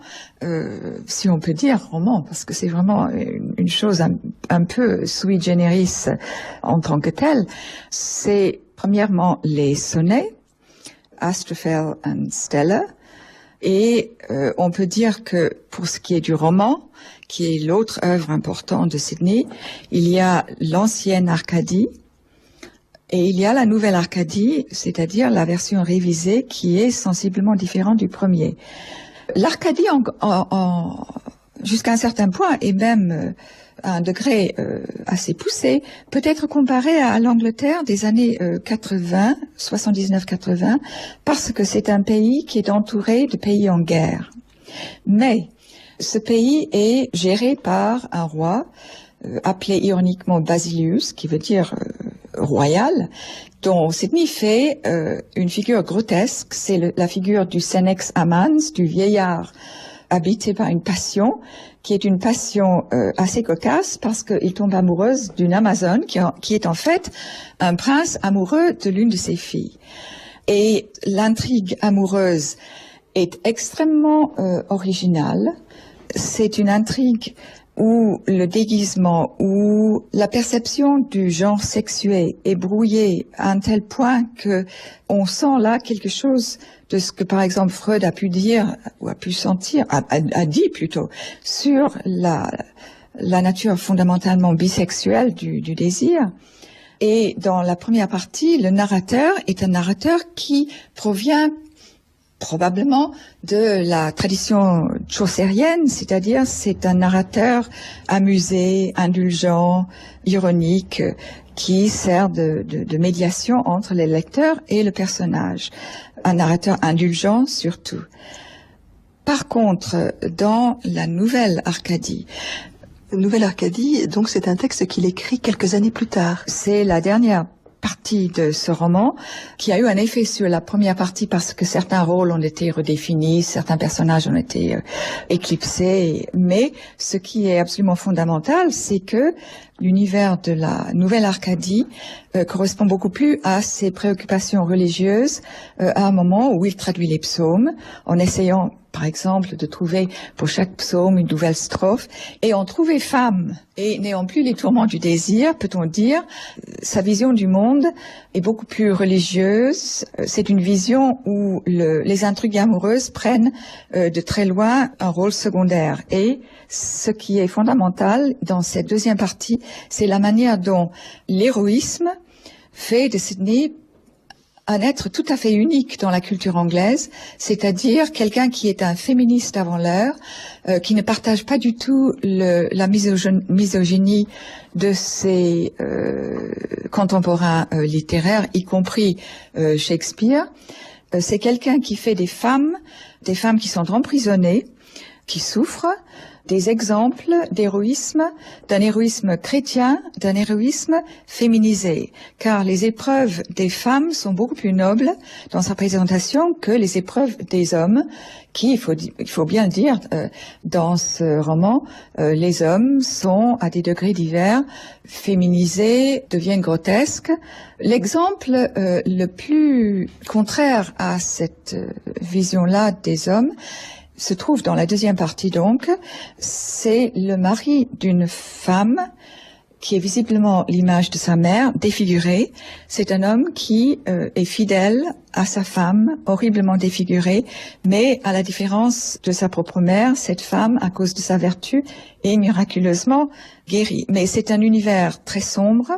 si on peut dire roman, parce que c'est vraiment une chose un peu sui generis en tant que telle, c'est premièrement les sonnets, Astrophel and Stella, et on peut dire que pour ce qui est du roman, qui est l'autre œuvre importante de Sidney, il y a l'ancienne Arcadie, et il y a la Nouvelle Arcadie, c'est-à-dire la version révisée qui est sensiblement différente du premier. L'Arcadie, jusqu'à un certain point, et même à un degré assez poussé, peut être comparée à l'Angleterre des années 80, 79-80, parce que c'est un pays qui est entouré de pays en guerre. Mais ce pays est géré par un roi appelé ironiquement Basilius, qui veut dire royal, dont Sidney fait une figure grotesque. C'est la figure du Senex Amans, du vieillard habité par une passion, qui est une passion assez cocasse parce qu'il tombe amoureuse d'une Amazone qui est en fait un prince amoureux de l'une de ses filles. Et l'intrigue amoureuse est extrêmement originale. C'est une intrigue où le déguisement, où la perception du genre sexué est brouillée à un tel point que on sent là quelque chose de ce que par exemple Freud a pu dire, ou a pu sentir, a dit plutôt, sur la nature fondamentalement bisexuelle du désir. Et dans la première partie, le narrateur est un narrateur qui provient probablement de la tradition chaucerienne, c'est-à-dire c'est un narrateur amusé, indulgent, ironique, qui sert de médiation entre les lecteurs et le personnage. Un narrateur indulgent surtout. Par contre, dans la Nouvelle Arcadie, donc c'est un texte qu'il écrit quelques années plus tard. C'est la dernière partie de ce roman qui a eu un effet sur la première partie parce que certains rôles ont été redéfinis, certains personnages ont été éclipsés, mais ce qui est absolument fondamental, c'est que l'univers de la Nouvelle Arcadie correspond beaucoup plus à ses préoccupations religieuses à un moment où il traduit les psaumes en essayant par exemple, de trouver pour chaque psaume une nouvelle strophe. Et on trouvait femme, et n'ayant plus les tourments du désir, peut-on dire, sa vision du monde est beaucoup plus religieuse. C'est une vision où les intrigues amoureuses prennent de très loin un rôle secondaire. Et ce qui est fondamental dans cette deuxième partie, c'est la manière dont l'héroïsme fait de Sidney un être tout à fait unique dans la culture anglaise, c'est-à-dire quelqu'un qui est un féministe avant l'heure, qui ne partage pas du tout la misogynie de ses contemporains littéraires, y compris Shakespeare. C'est quelqu'un qui fait des femmes qui sont emprisonnées, qui souffrent, des exemples d'héroïsme, d'un héroïsme chrétien, d'un héroïsme féminisé, car les épreuves des femmes sont beaucoup plus nobles dans sa présentation que les épreuves des hommes, qui, il faut bien le dire, dans ce roman, les hommes sont à des degrés divers, féminisés, deviennent grotesques. L'exemple le plus contraire à cette vision-là des hommes se trouve dans la deuxième partie donc, c'est le mari d'une femme qui est visiblement l'image de sa mère, défigurée. C'est un homme qui est fidèle à sa femme, horriblement défigurée, mais à la différence de sa propre mère, cette femme, à cause de sa vertu, est miraculeusement guérie. Mais c'est un univers très sombre.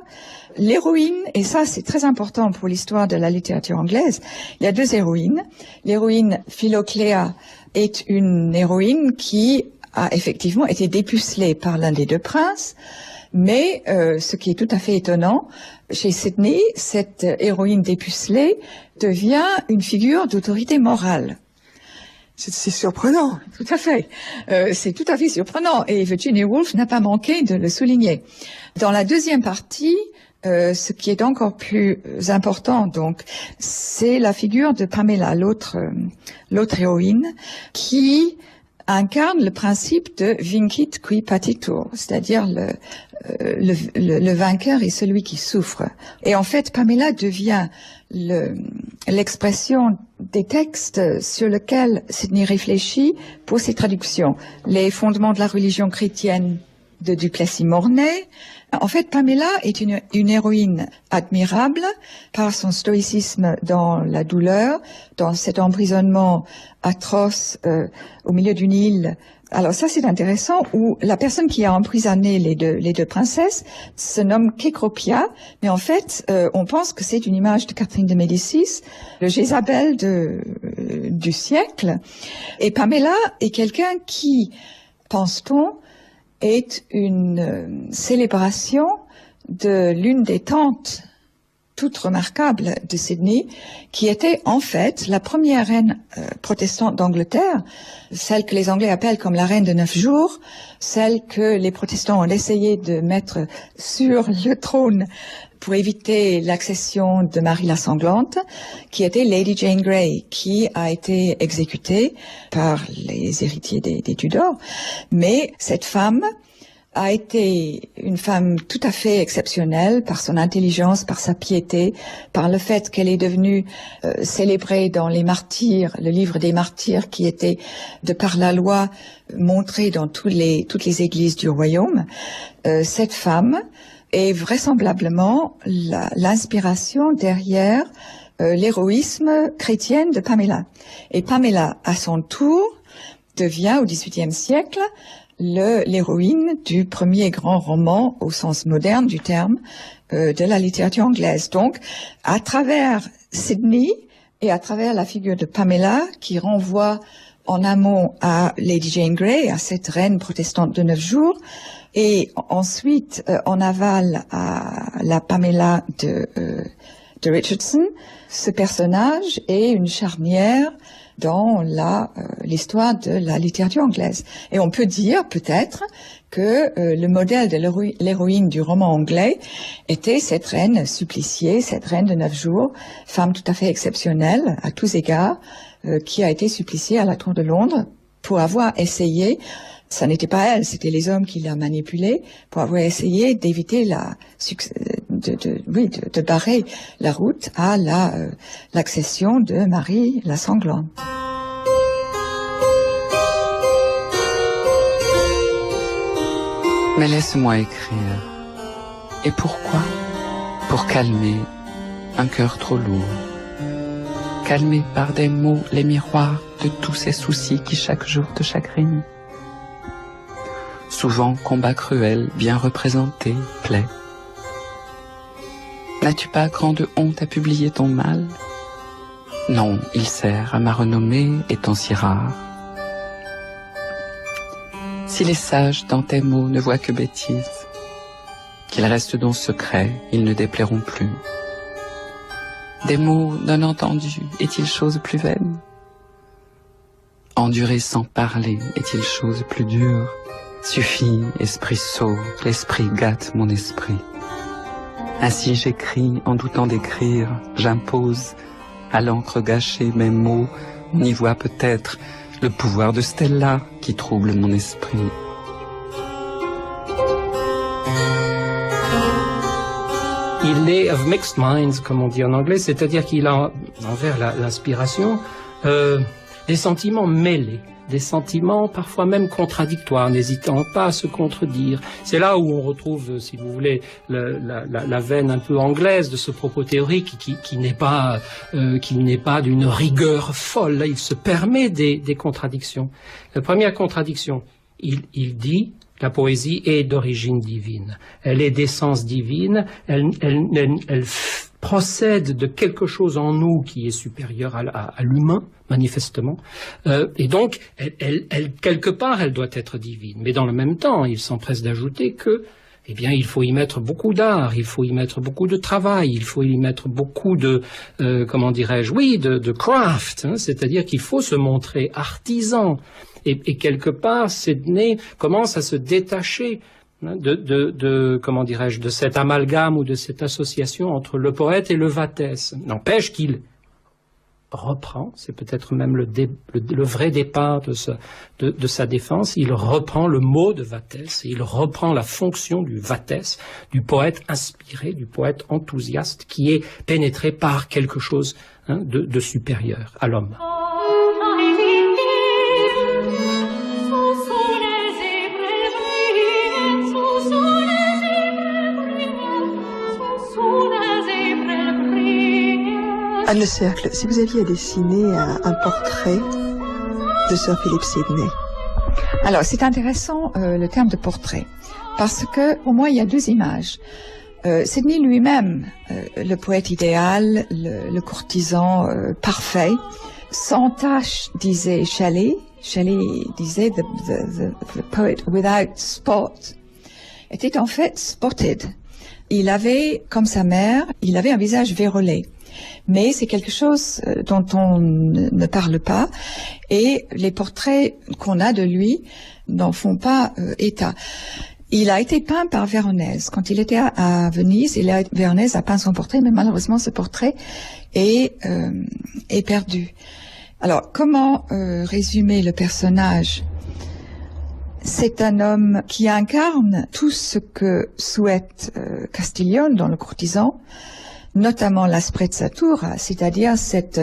L'héroïne, et ça c'est très important pour l'histoire de la littérature anglaise, il y a deux héroïnes. L'héroïne Philocléa est une héroïne qui a effectivement été dépucelée par l'un des deux princes, mais ce qui est tout à fait étonnant, chez Sidney, cette héroïne dépucelée devient une figure d'autorité morale. C'est surprenant. Tout à fait. C'est tout à fait surprenant, et Virginia Woolf n'a pas manqué de le souligner. Dans la deuxième partie, ce qui est encore plus important, donc, c'est la figure de Pamela, l'autre héroïne, qui incarne le principe de vincit qui patitur, c'est-à-dire le vainqueur est celui qui souffre. Et en fait, Pamela devient l'expression des textes sur lesquels Sidney réfléchit pour ses traductions. Les fondements de la religion chrétienne de Duplessis-Mornay. En fait, Pamela est une héroïne admirable par son stoïcisme dans la douleur, dans cet emprisonnement atroce au milieu d'une île. Alors ça, c'est intéressant, où la personne qui a emprisonné les deux princesses se nomme Cecropia, mais en fait, on pense que c'est une image de Catherine de Médicis, le Jézabel du siècle. Et Pamela est quelqu'un qui, pense-t-on, est une célébration de l'une des tantes toute remarquable de Sidney, qui était en fait la première reine protestante d'Angleterre, celle que les Anglais appellent comme la reine de 9 jours, celle que les protestants ont essayé de mettre sur le trône pour éviter l'accession de Marie la Sanglante, qui était Lady Jane Grey, qui a été exécutée par les héritiers des Tudors. Mais cette femme a été une femme tout à fait exceptionnelle par son intelligence, par sa piété, par le fait qu'elle est devenue célébrée dans les martyrs, le livre des martyrs qui était, de par la loi, montré dans toutes les églises du royaume. Cette femme est vraisemblablement l'inspiration derrière l'héroïsme chrétien de Pamela. Et Pamela, à son tour, devient au XVIIIe siècle l'héroïne du premier grand roman au sens moderne du terme de la littérature anglaise. Donc, à travers Sidney et à travers la figure de Pamela, qui renvoie en amont à Lady Jane Grey, à cette reine protestante de 9 jours, et ensuite en aval à la Pamela de Richardson, ce personnage est une charnière dans l'histoire de la littérature anglaise. Et on peut dire peut-être que le modèle de l'héroïne du roman anglais était cette reine suppliciée, cette reine de 9 jours, femme tout à fait exceptionnelle à tous égards, qui a été suppliciée à la Tour de Londres pour avoir essayé, ça n'était pas elle, c'était les hommes qui la manipulaient, pour avoir essayé d'éviter de barrer la route à l'accession de Marie la Sanglante. Mais laisse-moi écrire. Et pourquoi? Pour calmer un cœur trop lourd. Calmer par des mots les miroirs de tous ces soucis qui chaque jour te chagrinent. Souvent combat cruel, bien représenté, plaît. N'as-tu pas grande honte à publier ton mal? Non, il sert à ma renommée étant si rare. Si les sages dans tes mots ne voient que bêtises, qu'ils restent donc secrets, ils ne déplairont plus. Des mots non entendus, est-il chose plus vaine? Endurer sans parler, est-il chose plus dure? Suffit, esprit sot, l'esprit gâte mon esprit. Ainsi j'écris en doutant d'écrire, j'impose à l'encre gâchée mes mots, on y voit peut-être le pouvoir de Stella qui trouble mon esprit. Il est of mixed minds, comme on dit en anglais, c'est-à-dire qu'il a envers l'inspiration des sentiments mêlés, des sentiments parfois même contradictoires, n'hésitant pas à se contredire. C'est là où on retrouve, si vous voulez, la veine un peu anglaise de ce propos théorique qui n'est pas d'une rigueur folle. Là, il se permet des contradictions. La première contradiction, il dit: la poésie est d'origine divine. Elle est d'essence divine. Elle procède de quelque chose en nous qui est supérieur à l'humain, manifestement. Et donc, elle, quelque part, elle doit être divine. Mais dans le même temps, il s'empresse d'ajouter que, eh bien, il faut y mettre beaucoup d'art, il faut y mettre beaucoup de travail, il faut y mettre beaucoup de, comment dirais-je, oui, de craft, hein, c'est-à-dire qu'il faut se montrer artisan. Et quelque part, Sidney commence à se détacher comment dirais-je, de cet amalgame ou de cette association entre le poète et le vatès. N'empêche qu'il reprend, c'est peut-être même le vrai départ de sa défense, il reprend le mot de vatès, il reprend la fonction du vatès, du poète inspiré, du poète enthousiaste qui est pénétré par quelque chose de supérieur à l'homme. Anne Le Cercle, si vous aviez dessiné un portrait de Sir Philip Sidney. Alors, c'est intéressant le terme de portrait, parce que pour moi, il y a deux images. Sidney lui-même, le poète idéal, le courtisan parfait, sans tache, disait Shelley. Shelley disait the poet without spot était en fait spotted. Il avait, comme sa mère, il avait un visage vérolé. Mais c'est quelque chose dont on ne parle pas, et les portraits qu'on a de lui n'en font pas état. Il a été peint par Véronèse. Quand il était à Venise, Véronèse a peint son portrait, mais malheureusement ce portrait est perdu. Alors, comment résumer le personnage? C'est un homme qui incarne tout ce que souhaite Castiglione dans le courtisan, notamment l'aspect de sa tour, c'est-à-dire cette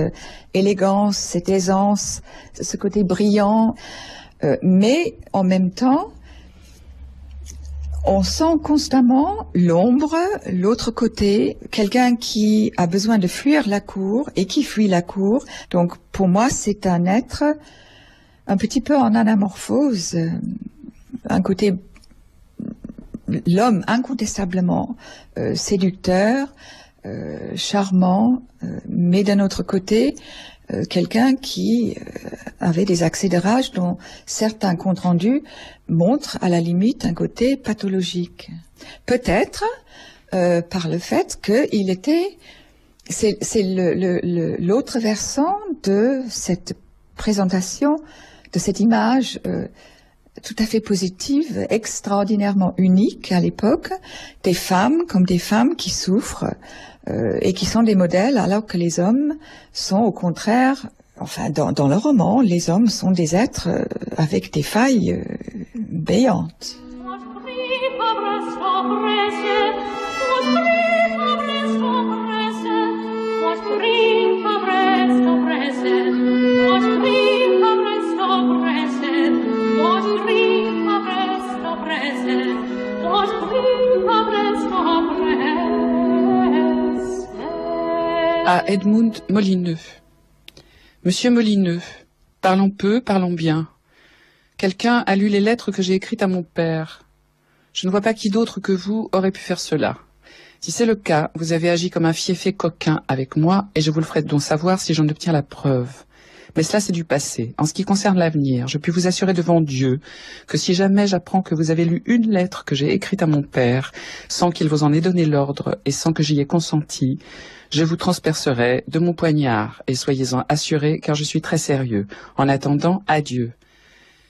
élégance, cette aisance, ce côté brillant, mais en même temps, on sent constamment l'ombre, l'autre côté, quelqu'un qui a besoin de fuir la cour et qui fuit la cour. Donc pour moi, c'est un être un petit peu en anamorphose, un côté, l'homme incontestablement séducteur, charmant, mais d'un autre côté, quelqu'un qui avait des accès de rage dont certains comptes rendus montrent à la limite un côté pathologique. Peut-être par le fait qu'il était, c'est l'autre versant de cette présentation, de cette image tout à fait positive, extraordinairement unique à l'époque, des femmes comme des femmes qui souffrent et qui sont des modèles, alors que les hommes sont au contraire, enfin dans le roman, les hommes sont des êtres avec des failles béantes. À Edmund Molineux. Monsieur Molineux, parlons peu, parlons bien. Quelqu'un a lu les lettres que j'ai écrites à mon père. Je ne vois pas qui d'autre que vous aurait pu faire cela. Si c'est le cas, vous avez agi comme un fiefé coquin avec moi, et je vous le ferai donc savoir si j'en obtiens la preuve. Mais cela, c'est du passé. En ce qui concerne l'avenir, je puis vous assurer devant Dieu que si jamais j'apprends que vous avez lu une lettre que j'ai écrite à mon père, sans qu'il vous en ait donné l'ordre et sans que j'y ai consenti, je vous transpercerai de mon poignard, et soyez-en assurés, car je suis très sérieux. En attendant, adieu.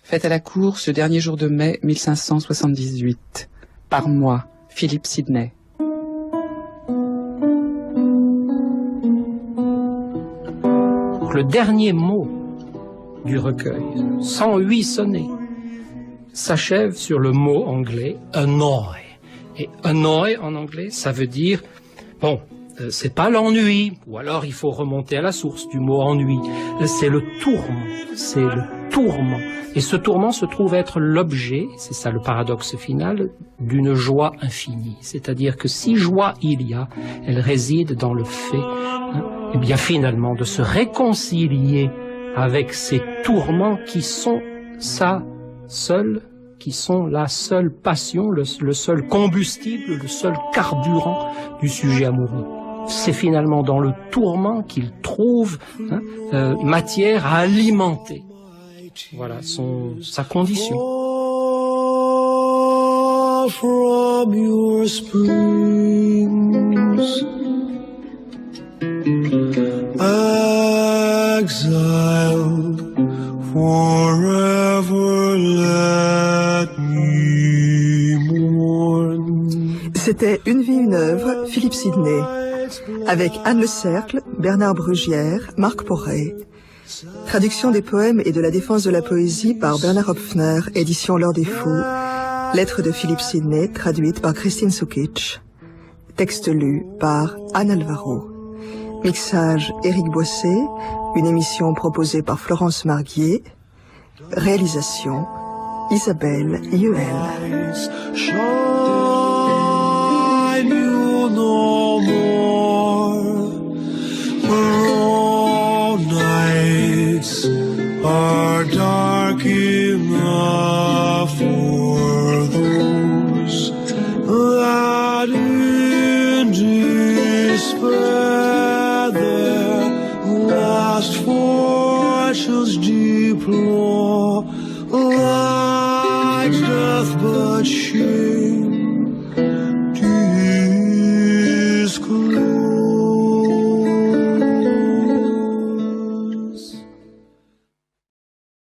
Faites à la cour ce dernier jour de mai 1578. Par moi, Philippe Sidney. Le dernier mot du recueil, 108 sonnets, s'achève sur le mot anglais « annoy ». Et « annoy » en anglais, ça veut dire, bon, c'est pas l'ennui, ou alors il faut remonter à la source du mot « ennui ». C'est le tourment, c'est le tourment. Et ce tourment se trouve être l'objet, c'est ça le paradoxe final, d'une joie infinie. C'est-à-dire que si joie il y a, elle réside dans le fait, eh bien finalement, de se réconcilier avec ces tourments qui sont la seule passion, le seul combustible, le seul carburant du sujet amoureux. C'est finalement dans le tourment qu'il trouve matière à alimenter. Voilà sa condition. From your springs, exile forever, let me mourn. C'était Une vie, une œuvre, Philippe Sidney, avec Anne Le Cercle, Bernard Brugière, Marc Porret. Traduction des poèmes et de la défense de la poésie par Bernard Hopfner, édition L'Or des Fous. Lettre de Philippe Sidney, traduite par Christine Sukic. Texte lu par Anne Alvaro. Mixage Éric Boisset, une émission proposée par Florence Marguier. Réalisation Isabelle Huel. Shine you no more, all nights are dark enough for those that in despair their last fortunes deplore. Like death but shame